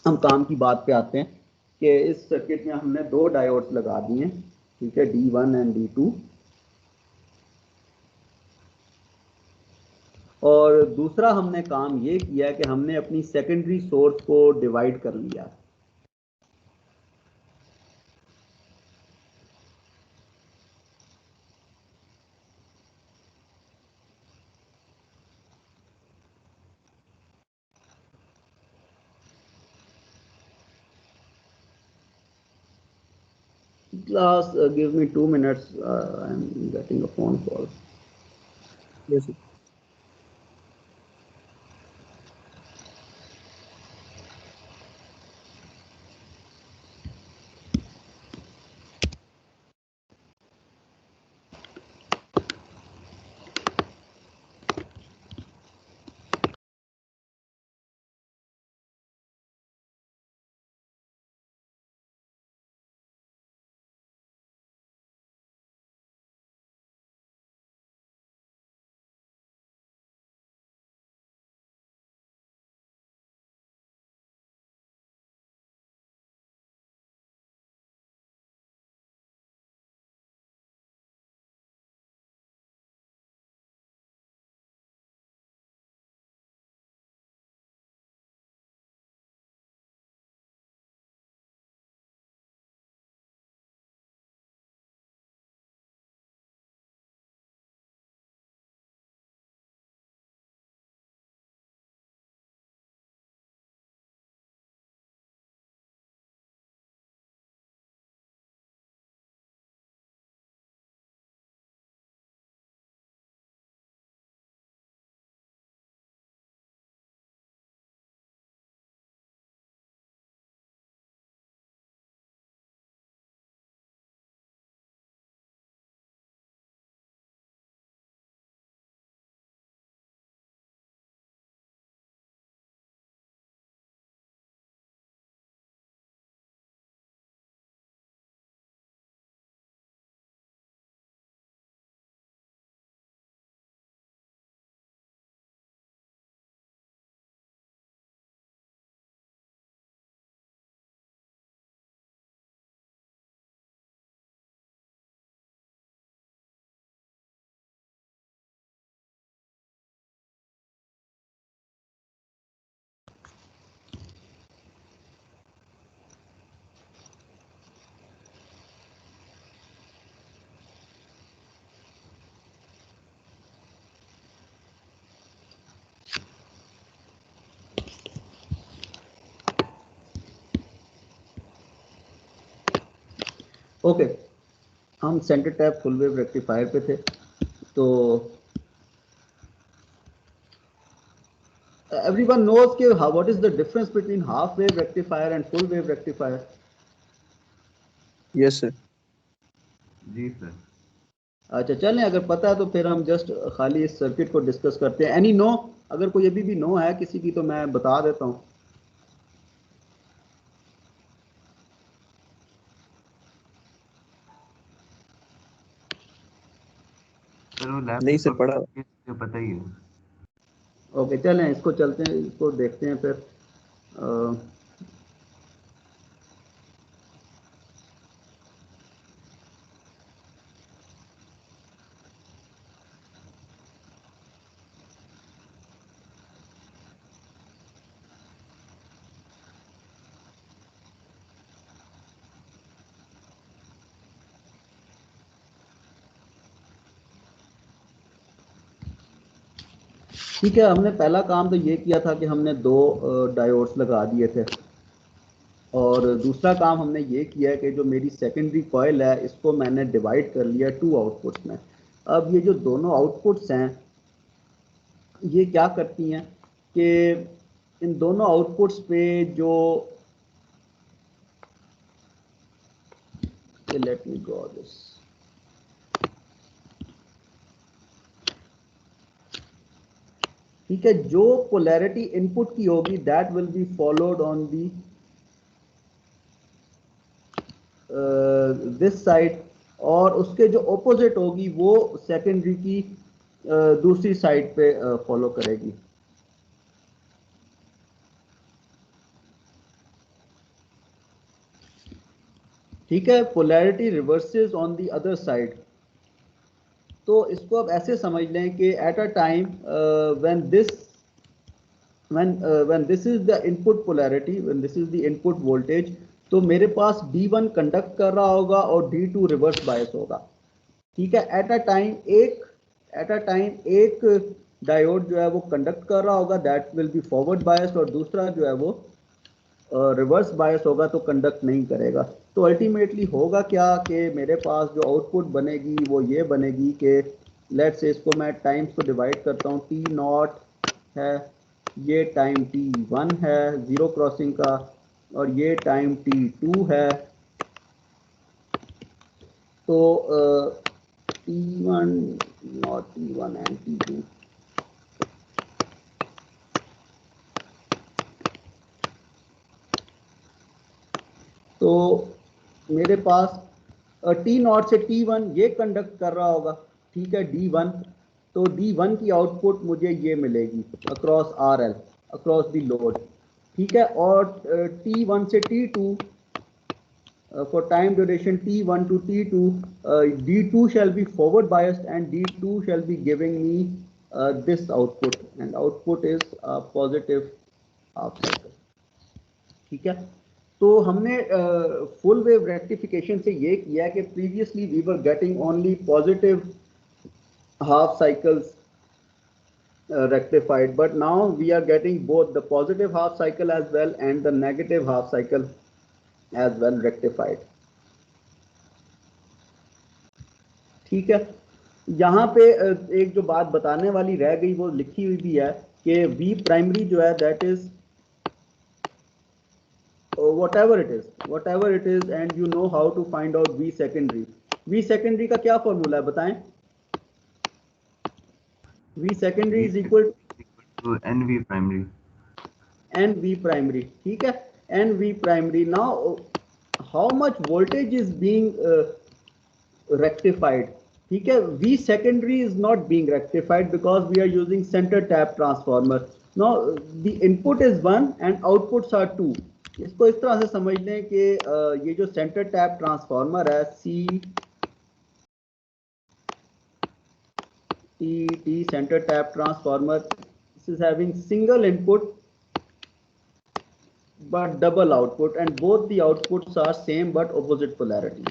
हम काम की बात पे आते हैं कि इस सर्किट में हमने दो डायोड्स लगा दिए, ठीक है, D1 एंड D2। और दूसरा हमने काम ये किया कि हमने अपनी सेकेंडरी सोर्स को डिवाइड कर लिया। Class, give me 2 minutes. I'm getting a phone call. Yes, sir. Okay, हम centre tap full wave rectifier पे थे। तो एवरीवन नोज कि what is the difference between half wave rectifier and full wave rectifier. Yes, sir. जी sir. अच्छा चलें, अगर पता है तो फिर हम जस्ट खाली इस सर्किट को डिस्कस करते हैं। एनी नो, अगर कोई अभी भी नो है किसी की तो मैं बता देता हूँ। नहीं सर पढ़ा। पता ही है। ओके चलें इसको चलते हैं, इसको देखते हैं फिर। ठीक है, हमने पहला काम तो ये किया था कि हमने दो डायोड्स लगा दिए थे, और दूसरा काम हमने ये किया है कि जो मेरी सेकेंडरी कॉइल है इसको मैंने डिवाइड कर लिया टू आउटपुट्स में। अब ये जो दोनों आउटपुट्स हैं ये क्या करती हैं कि इन दोनों आउटपुट्स पे जो लेट मी ड्रॉ दिस, ठीक है, जो पोलैरिटी इनपुट की होगी that will be followed on the this side, और उसके जो ऑपोजिट होगी वो सेकेंडरी की दूसरी साइड पे फॉलो करेगी। ठीक है, polarity reverses on the other side. तो इसको अब ऐसे समझ लें कि at a time when this is the input polarity, when this is the input voltage, तो मेरे पास D1 कंडक्ट कर रहा होगा और D2 रिवर्स बायस होगा। ठीक है, एट अ टाइम एक डायोड जो है वो कंडक्ट कर रहा होगा, that will B forward bias, और दूसरा जो है वो रिवर्स बायस होगा तो कंडक्ट नहीं करेगा। तो अल्टीमेटली होगा क्या कि मेरे पास जो आउटपुट बनेगी वो ये बनेगी कि लेट्स से इसको मैं टाइम्स को डिवाइड करता हूँ, T0 है, ये टाइम T1 है जीरो क्रॉसिंग का, और ये टाइम T2 है। तो T1 not T1 and T2, तो मेरे पास T0 से T1 ये कंडक्ट कर रहा होगा, ठीक है, D1, तो D1 की आउटपुट मुझे ये मिलेगी across RL, across the load. ठीक है, और T1 से T2 for time duration T1 to T2, D2 shall be forward biased and D2 shall be giving me this output, and output is positive half cycle। ठीक है, तो हमने full wave rectification से ये किया कि previously we were getting only positive half cycles rectified, but now we are getting both the positive half cycle as well and the negative half cycle as well rectified। ठीक है, यहाँ पे एक जो बात बताने वाली रह गई वो लिखी हुई भी है कि V प्राइमरी जो है that is whatever it is and you know how to find out V secondary। V secondary का क्या फॉर्मूला है बताएं? V secondary is equal to NV primary। NV primary, ठीक है, NV primary। Now how much voltage is being rectified? ठीक है, V secondary is not being rectified because we are using center tap transformer। Now the input is 1 and outputs are 2। इसको इस तरह से समझ लें कि ये जो सेंटर टैप ट्रांसफार्मर है CTT centre tap transformer, this is having single input but double output and both the outputs are same but opposite polarity।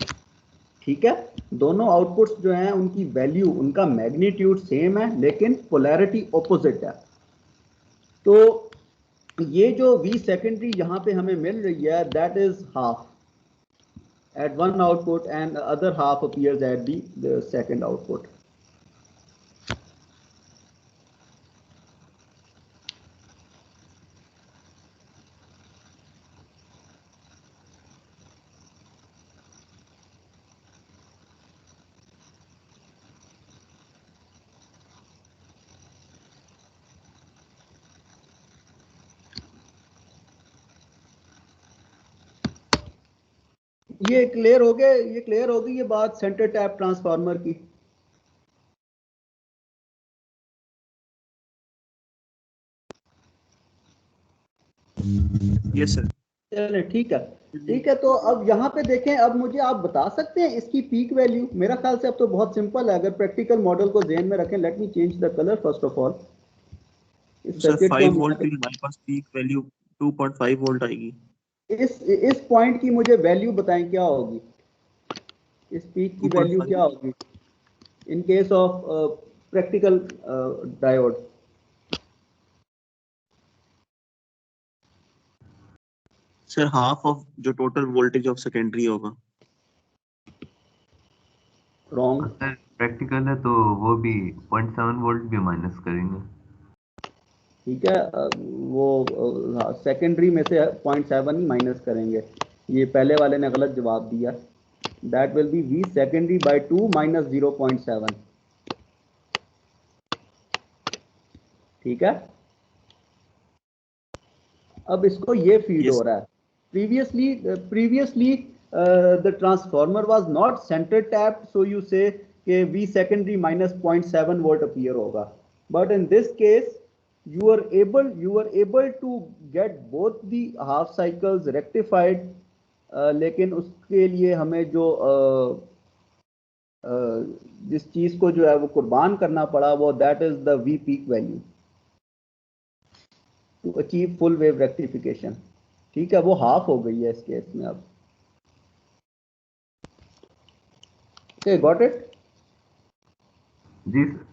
ठीक है, दोनों आउटपुट्स जो हैं उनकी वैल्यू, उनका मैग्नीट्यूड सेम है लेकिन पोलैरिटी ऑपोजिट है। तो ये जो V सेकेंडरी यहाँ पे हमें मिल रही है that is half at one output and the other half appears at the second output। ये क्लियर हो गई ये बात सेंटर टैप ट्रांसफार्मर की। Yes sir. चलें ठीक है। ठीक है, तो अब यहाँ पे देखें, अब मुझे आप बता सकते हैं इसकी पीक वैल्यू? मेरा ख्याल से अब तो बहुत सिंपल है, अगर प्रैक्टिकल मॉडल को ध्यान में रखें। Let me change the colour first of all. इस सर सर्किट को 5 हम वोल्ट के लिए हमारे पास पीक वैल्यू 2.5 वोल्ट आएगी। इस पॉइंट की मुझे वैल्यू बताएं क्या होगी, इस पीक की वैल्यू 2.5 क्या होगी in case of practical diode? Sir half of जो टोटल वोल्टेज ऑफ सेकेंडरी होगा। रॉन्ग। सर प्रैक्टिकल है तो वो भी 0.7 वोल्ट भी माइनस करेंगे। ठीक है, वो सेकेंडरी में से 0.7 ही माइनस करेंगे। ये पहले वाले ने गलत जवाब दिया। That will B V secondary by 2 minus 0.7। ठीक है, अब इसको ये फीड यस हो रहा है। Previously the transformer was not centre tapped, so you say कि V secondary minus 0.7 volt appear होगा, but in this case you are able to get both the half cycles rectified, लेकिन उसके लिए हमें जो जिस चीज को जो है वो कुर्बान करना पड़ा, वो that is the V peak value to achieve full wave rectification. ठीक है, वो हाफ हो गई है इस केस में अब। Okay, got it? जी सर।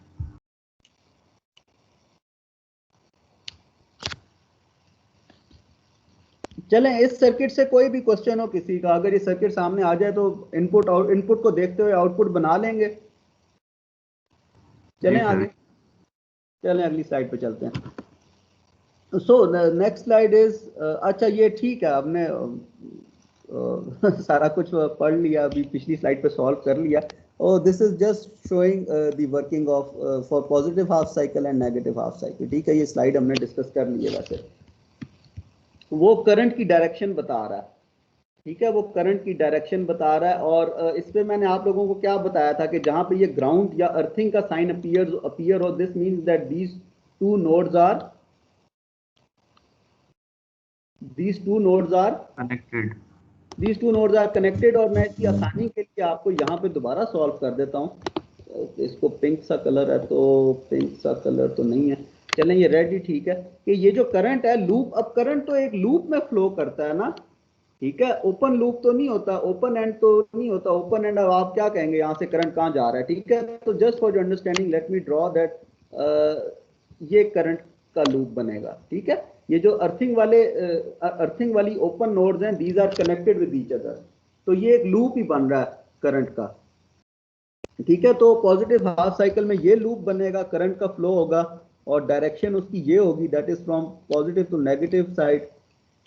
चलें, इस सर्किट से कोई भी क्वेश्चन हो किसी का, अगर ये सर्किट सामने आ जाए तो इनपुट को देखते हुए आउटपुट बना लेंगे। चलें जी आगे, सर। चलें अगली स्लाइड पे चलते हैं। सो नेक्स्ट स्लाइड इज, अच्छा ये ठीक है, हमने सारा कुछ पढ़ लिया, अभी पिछली स्लाइड पे सॉल्व कर लिया। और this is just showing the working of for positive half cycle and negative half cycle. ठीक है, ये स्लाइड हमने डिस्कस कर ली है। वैसे वो करंट की डायरेक्शन बता रहा है। ठीक है, वो करंट की डायरेक्शन बता रहा है। और इस पे मैंने आप लोगों को क्या बताया था कि जहां पे ये ग्राउंड या अर्थिंग का साइन अपीयर हो, this means that two nodes are these two nodes are connected. connected। और मैं इसकी आसानी के लिए आपको यहाँ पे दोबारा सॉल्व कर देता हूँ। इसको पिंक सा कलर है, तो पिंक सा कलर तो नहीं है, चलें ये रेड ही ठीक है। कि ये जो करंट है लूप, अब करंट तो एक लूप में फ्लो करता है ना, ठीक है, ओपन लूप तो नहीं होता, ओपन एंड तो नहीं होता। ओपन एंड अब आप क्या कहेंगे, यहाँ से करंट कहाँ जा रहा है? ठीक है, तो just for understanding let me draw that ये करंट का लूप बनेगा। ठीक है, ये जो अर्थिंग वाली ओपन नोड्स हैं, these are connected with each other, तो ये एक लूप ही बन रहा है करंट का। ठीक है, तो पॉजिटिव हाफ साइकिल में ये लूप बनेगा, करंट का फ्लो होगा और डायरेक्शन उसकी ये होगी, that is from positive to negative side,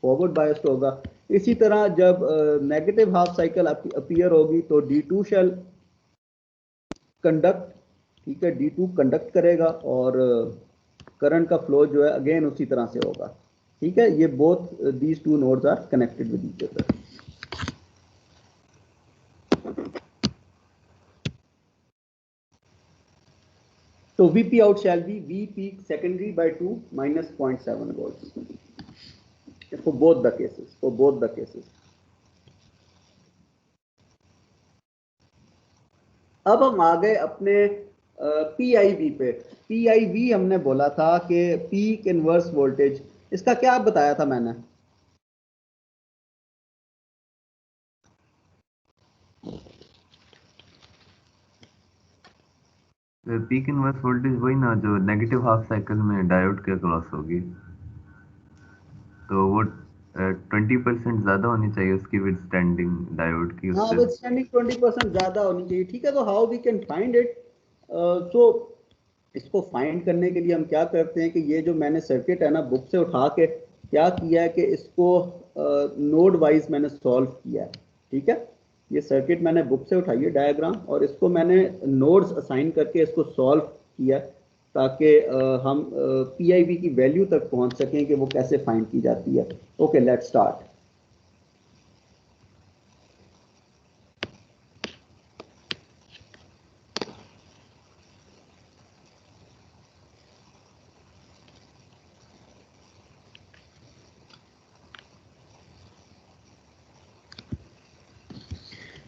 forward biased होगा। इसी तरह जब नेगेटिव हाफ साइकिल अपीयर होगी तो D2 शैल कंडक्ट। ठीक है, D2 कंडक्ट करेगा और करंट का फ्लो जो है अगेन उसी तरह से होगा। ठीक है, ये both these two nodes are connected with each other. तो Vp out shall be V peak secondary by 2 minus 0.7 volts for both the cases, अब हम आ गए अपने PIV पे। PIV हमने बोला था कि पीक इनवर्स वोल्टेज, इसका क्या बताया था मैंने? पीक इनवर्स वोल्टेज वही ना जो नेगेटिव हाफ साइकिल में डायोड के क्रॉस होगी, तो वो 20% ज्यादा होनी चाहिए उसकी विद स्टैंडिंग डायोड की हाँ, उससे। विद स्टैंडिंग 20% ज्यादा होनी चाहिए। ठीक है, तो how we can find it? तो इसको फाइंड करने के लिए हम क्या करते हैं कि ये जो मैंने सर्किट है ना, बुक से उठा के क्या किया है कि इसको नोड वाइज मैंने सॉल्व किया है। ठीक है, ये सर्किट मैंने बुक से उठाई है डायग्राम, और इसको मैंने नोड्स असाइन करके इसको सॉल्व किया ताकि हम PIV की वैल्यू तक पहुंच सकें कि वो कैसे फाइंड की जाती है। Okay, let's start.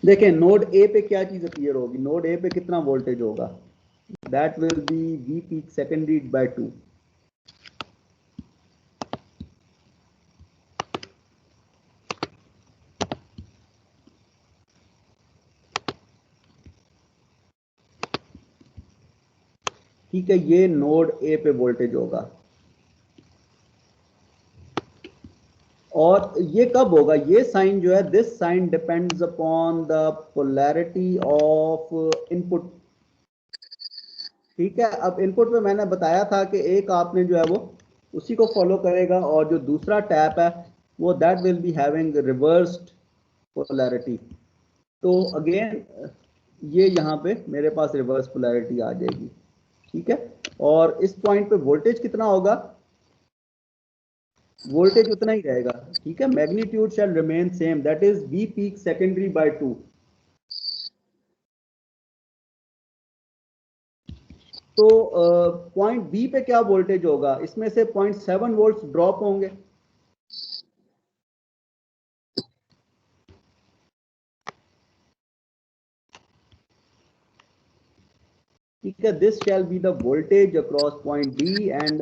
देखें नोड ए पे क्या चीज अपीयर होगी, नोड ए पे कितना वोल्टेज होगा, that will be V peak secondary by 2। ठीक है, ये नोड ए पे वोल्टेज होगा। और ये कब होगा, ये साइन जो है, this sign depends upon the polarity of input. ठीक है, अब इनपुट में मैंने बताया था कि एक आपने जो है वो उसी को फॉलो करेगा, और जो दूसरा टैप है वो that will be having reversed polarity. तो अगेन ये यहाँ पे मेरे पास रिवर्स पोलैरिटी आ जाएगी। ठीक है, और इस पॉइंट पे वोल्टेज कितना होगा, वोल्टेज उतना ही रहेगा। ठीक है, magnitude shall remain same, that is V peak secondary by 2। तो पॉइंट बी पे क्या वोल्टेज होगा, इसमें से 0.7 वोल्ट ड्रॉप होंगे। ठीक है, this shall be the voltage across point B, and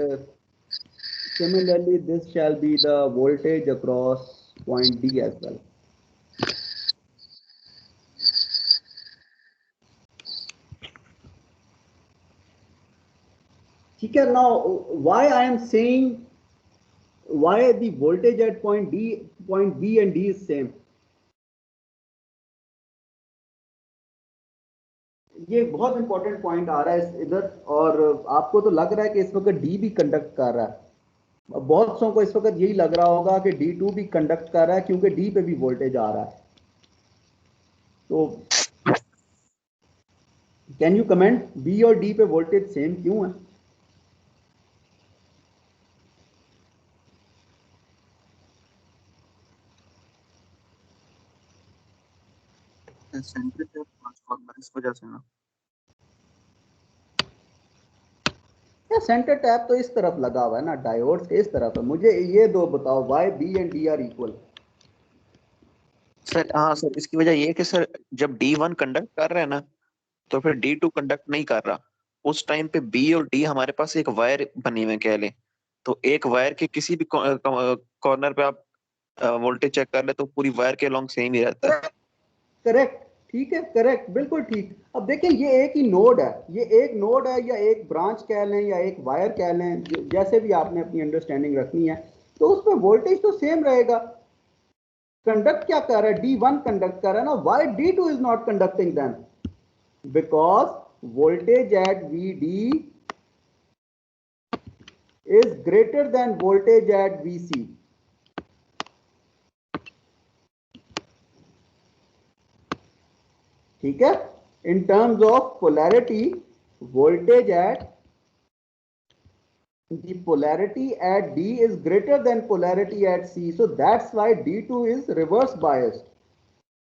similarly this shall be the voltage across point D as well. ठीक है, now why I am saying why the voltage at point B and D is same, ये बहुत important point आ रहा है इधर, और आपको तो लग रहा है कि इस वक्त डी भी कंडक्ट कर रहा है, बहुत सौ को इस वक्त यही लग रहा होगा कि D2 भी कंडक्ट कर रहा है क्योंकि डी पे भी वोल्टेज आ रहा है। तो कैन यू कमेंट बी और डी पे वोल्टेज सेम क्यों है? सेंटर टैप ट्रांसफार्मर इस वजह से ना। सेंटर टैप तो इस तरफ लगा हुआ है ना, डायोड्स के इस तरफ है। मुझे ये दो बताओ, why B and D are equal. Sir हाँ सर, इसकी वजह ये है कि सर जब D1 कंडक्ट कर रहा है ना, तो फिर D2 कंडक्ट नहीं कर रहा। उस टाइम पे B और D हमारे पास एक वायर बनी हुई है कह लें, तो एक वायर के किसी भी कॉर्नर पे आप वोल्टेज चेक कर ले तो पूरी वायर के अलोंग सेम ही रहता है। करेक्ट, ठीक है, करेक्ट, बिल्कुल ठीक। अब देखें ये एक ही नोड है, ये एक नोड है या एक ब्रांच कह लें या एक वायर कह लें, जैसे भी आपने अपनी अंडरस्टैंडिंग रखनी है, तो उस पर वोल्टेज तो सेम रहेगा। कंडक्ट क्या कर रहा है, D1 कंडक्ट कर रहा है ना, why D2 is not conducting then, because voltage at VD is greater than voltage at VC. ठीक है, in terms of polarity, voltage at the polarity at D is greater than polarity at C, so that's why D2 is reverse biased.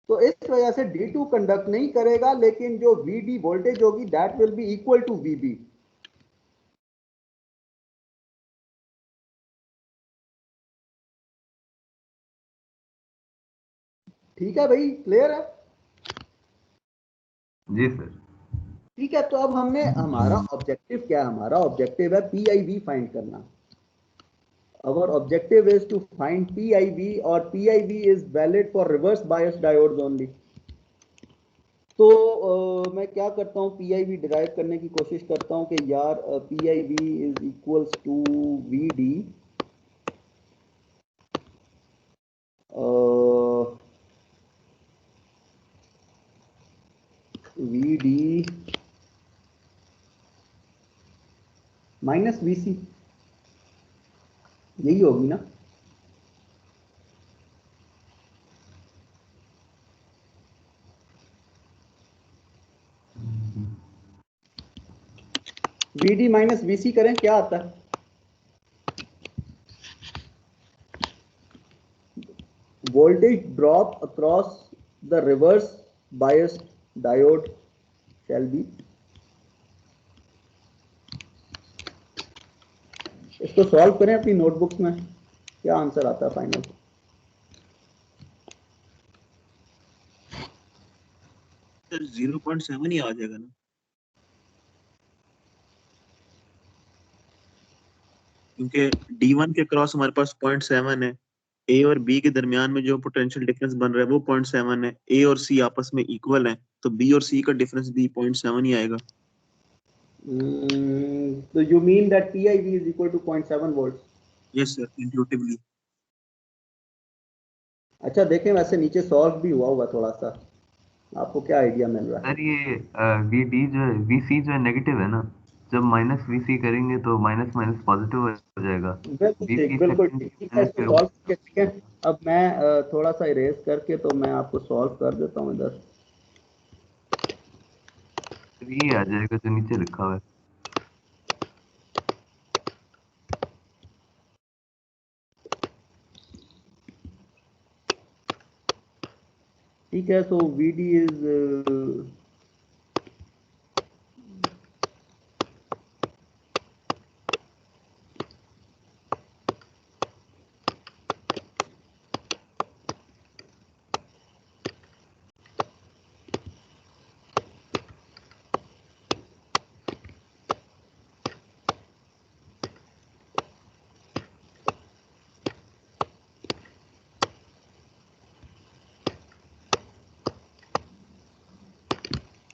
तो इस वजह से D2 conduct नहीं करेगा, लेकिन जो VD वोल्टेज होगी that will be equal to VB. ठीक है भाई, क्लियर है? जी सर। ठीक है, तो अब हमने, हमारा ऑब्जेक्टिव क्या है, हमारा ऑब्जेक्टिव है PIV फाइंड करना। Our objective is to find PIV, और PIV is valid for reverse bias diodes only. तो मैं क्या करता हूँ, PIV डिराइव करने की कोशिश करता हूँ कि यार PIV is equals to VD VD minus VC, यही होगी ना? VD माइनस VC करें, क्या आता है? Voltage drop across the reverse biased diode shall be, इसको सॉल्व करें अपनी नोटबुक्स में, क्या आंसर आता है फाइनल? सर 0.7 ही आ जाएगा ना, क्योंकि D1 के क्रॉस हमारे पास 0.7 है, ए और बी के दरमियान में जो पोटेंशियल डिफरेंस बन रहा है वो 0.7 है, ए और सी आपस में इक्वल है, तो बी और सी का डिफरेंस भी 0.7 ही आएगा। So you mean that PIV is equal to 0.7 volts? Yes sir, intuitively. अच्छा देखें, वैसे नीचे सॉल्व भी हुआ होगा थोड़ा सा, आपको क्या आइडिया मिल रहा है? सर ये VD जो है VC जो है नेगेटिव है ना, जब माइनस VC करेंगे तो माइनस माइनस पॉजिटिव हो जाएगा। बिल्कुल ठीक, VP बिल्कुल सेकंड ठीक है, इसको सॉल्व करके ठीक है। अब मैं थोड़ा सा इरेज करके तो मैं आपको सॉल्व कर देता हूँ इधर। ये आ जाएगा जो नीचे लिखा हुआ है। ठीक है, सो VD इज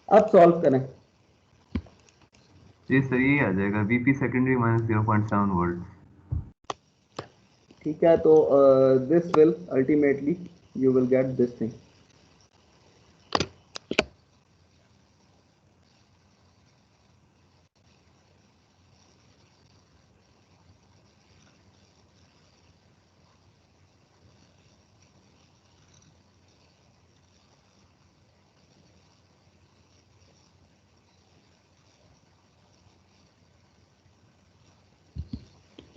अब सॉल्व करें। जी सर ये आ जाएगा VP सेकेंडरी माइनस 0.7 वोल्ट। ठीक है, तो this will ultimately you will get this thing.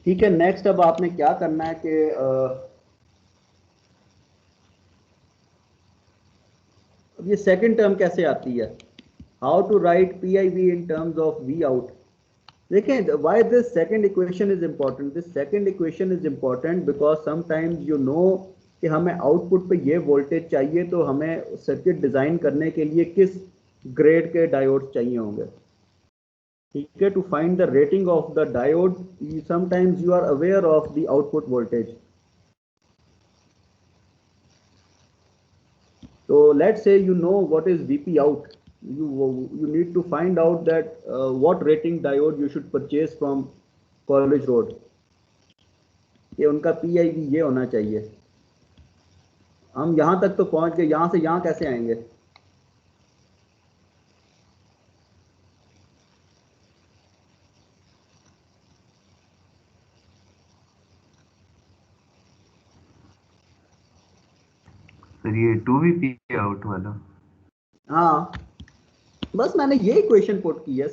ठीक है, नेक्स्ट अब आपने क्या करना है कि अब ये सेकंड टर्म कैसे आती है, how to write PIV in terms of V out. देखें, why this second equation is important, this second equation is important because sometimes you know कि हमें आउटपुट पे ये वोल्टेज चाहिए, तो हमें सर्किट डिजाइन करने के लिए किस ग्रेड के डायोड चाहिए होंगे। ठीक है, to find the rating of the diode sometimes you are aware of the output voltage. So let's say you know what is VP out. You need to find out that what rating diode you should purchase from College Road. ये उनका PIV ये होना चाहिए। हम यहाँ तक तो पहुँच गए, यहाँ से यहाँ कैसे आएंगे? सर ये 2VP आउट वाला। हाँ, बस मैंने ये इक्वेशन पुट की है,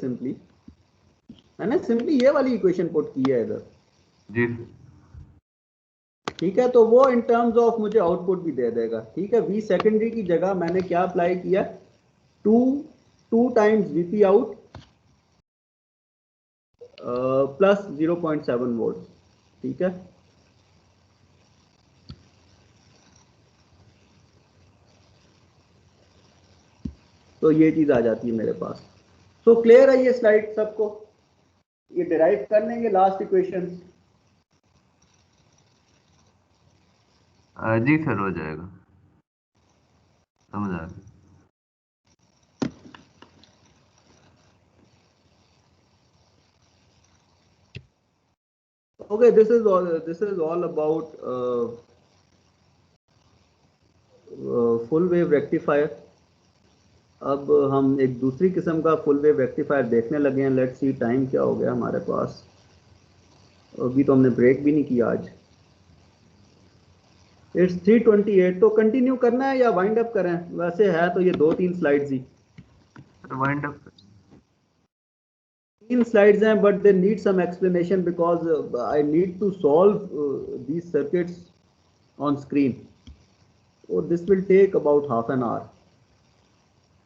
मैंने सिंपली ये वाली इक्वेशन पुट की है इधर। जी सर। ठीक है, तो वो इन टर्म्स ऑफ मुझे आउटपुट भी दे देगा। ठीक है, V सेकेंडरी की जगह मैंने क्या अप्लाई किया, 2 times VP out plus 0.7 volt. ठीक है, तो ये चीज आ जाती है मेरे पास। तो क्लियर है ये स्लाइड सबको, ये डिराइव कर लेंगे लास्ट इक्वेशन। जी सर हो जाएगा, समझ आ गया। Okay, this is all about full wave rectifier. अब हम एक दूसरी किस्म का फुल वेव रेक्टिफायर देखने लगे हैं। लेट्स सी टाइम क्या हो गया हमारे पास, अभी तो हमने ब्रेक भी नहीं किया आज। इट्स 3:28। तो कंटिन्यू करना है या वाइंड अप करें? वैसे है तो ये 2-3 स्लाइड्स ही, वाइंड अप 3 स्लाइड्स हैं, but they need some explanation because I need to solve these circuits on screen, और this will take about half an hour.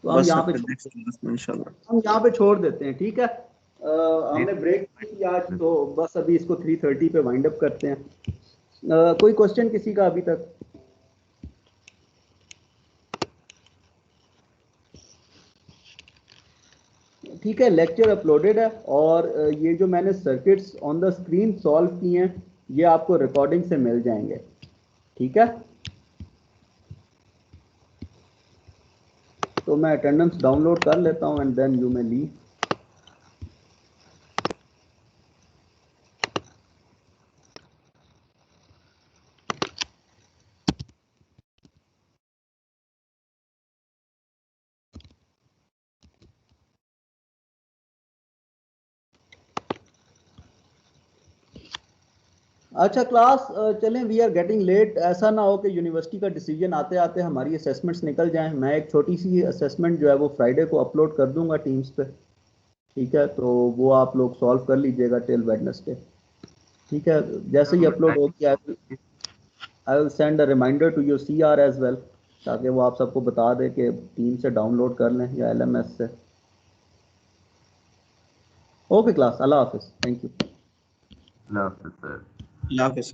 तो हम यहाँ पे छोड़ देते हैं। ठीक है, हमने ब्रेक किया आज, तो बस अभी इसको 3:30 पे वाइंड अप करते हैं। कोई क्वेश्चन किसी का अभी तक? ठीक है, लेक्चर अपलोडेड है और ये जो मैंने circuits on the screen solve किए हैं ये आपको रिकॉर्डिंग से मिल जाएंगे, ठीक है। तो मैं अटेंडेंस डाउनलोड कर लेता हूँ and then you may leave. अच्छा क्लास चलें, वी आर गेटिंग लेट। ऐसा ना हो कि यूनिवर्सिटी का डिसीजन आते आते हमारी असेसमेंट्स निकल जाएं। मैं एक छोटी सी असेसमेंट जो है वो फ्राइडे को अपलोड कर दूंगा टीम्स पे, ठीक है। तो वो आप लोग सॉल्व कर लीजिएगा टिल वेडनेसडे, ठीक है। जैसे ही अपलोड होगी I will send a reminder to your CR as well, ताकि वो आप सबको बता दे कि टीम से डाउनलोड कर लें या LMS से। ओके क्लास, अल्लाह हाफिज़, थैंक यू। अल्लाह हाफ़िज़ सर। अल्लाह हाफ़िज़।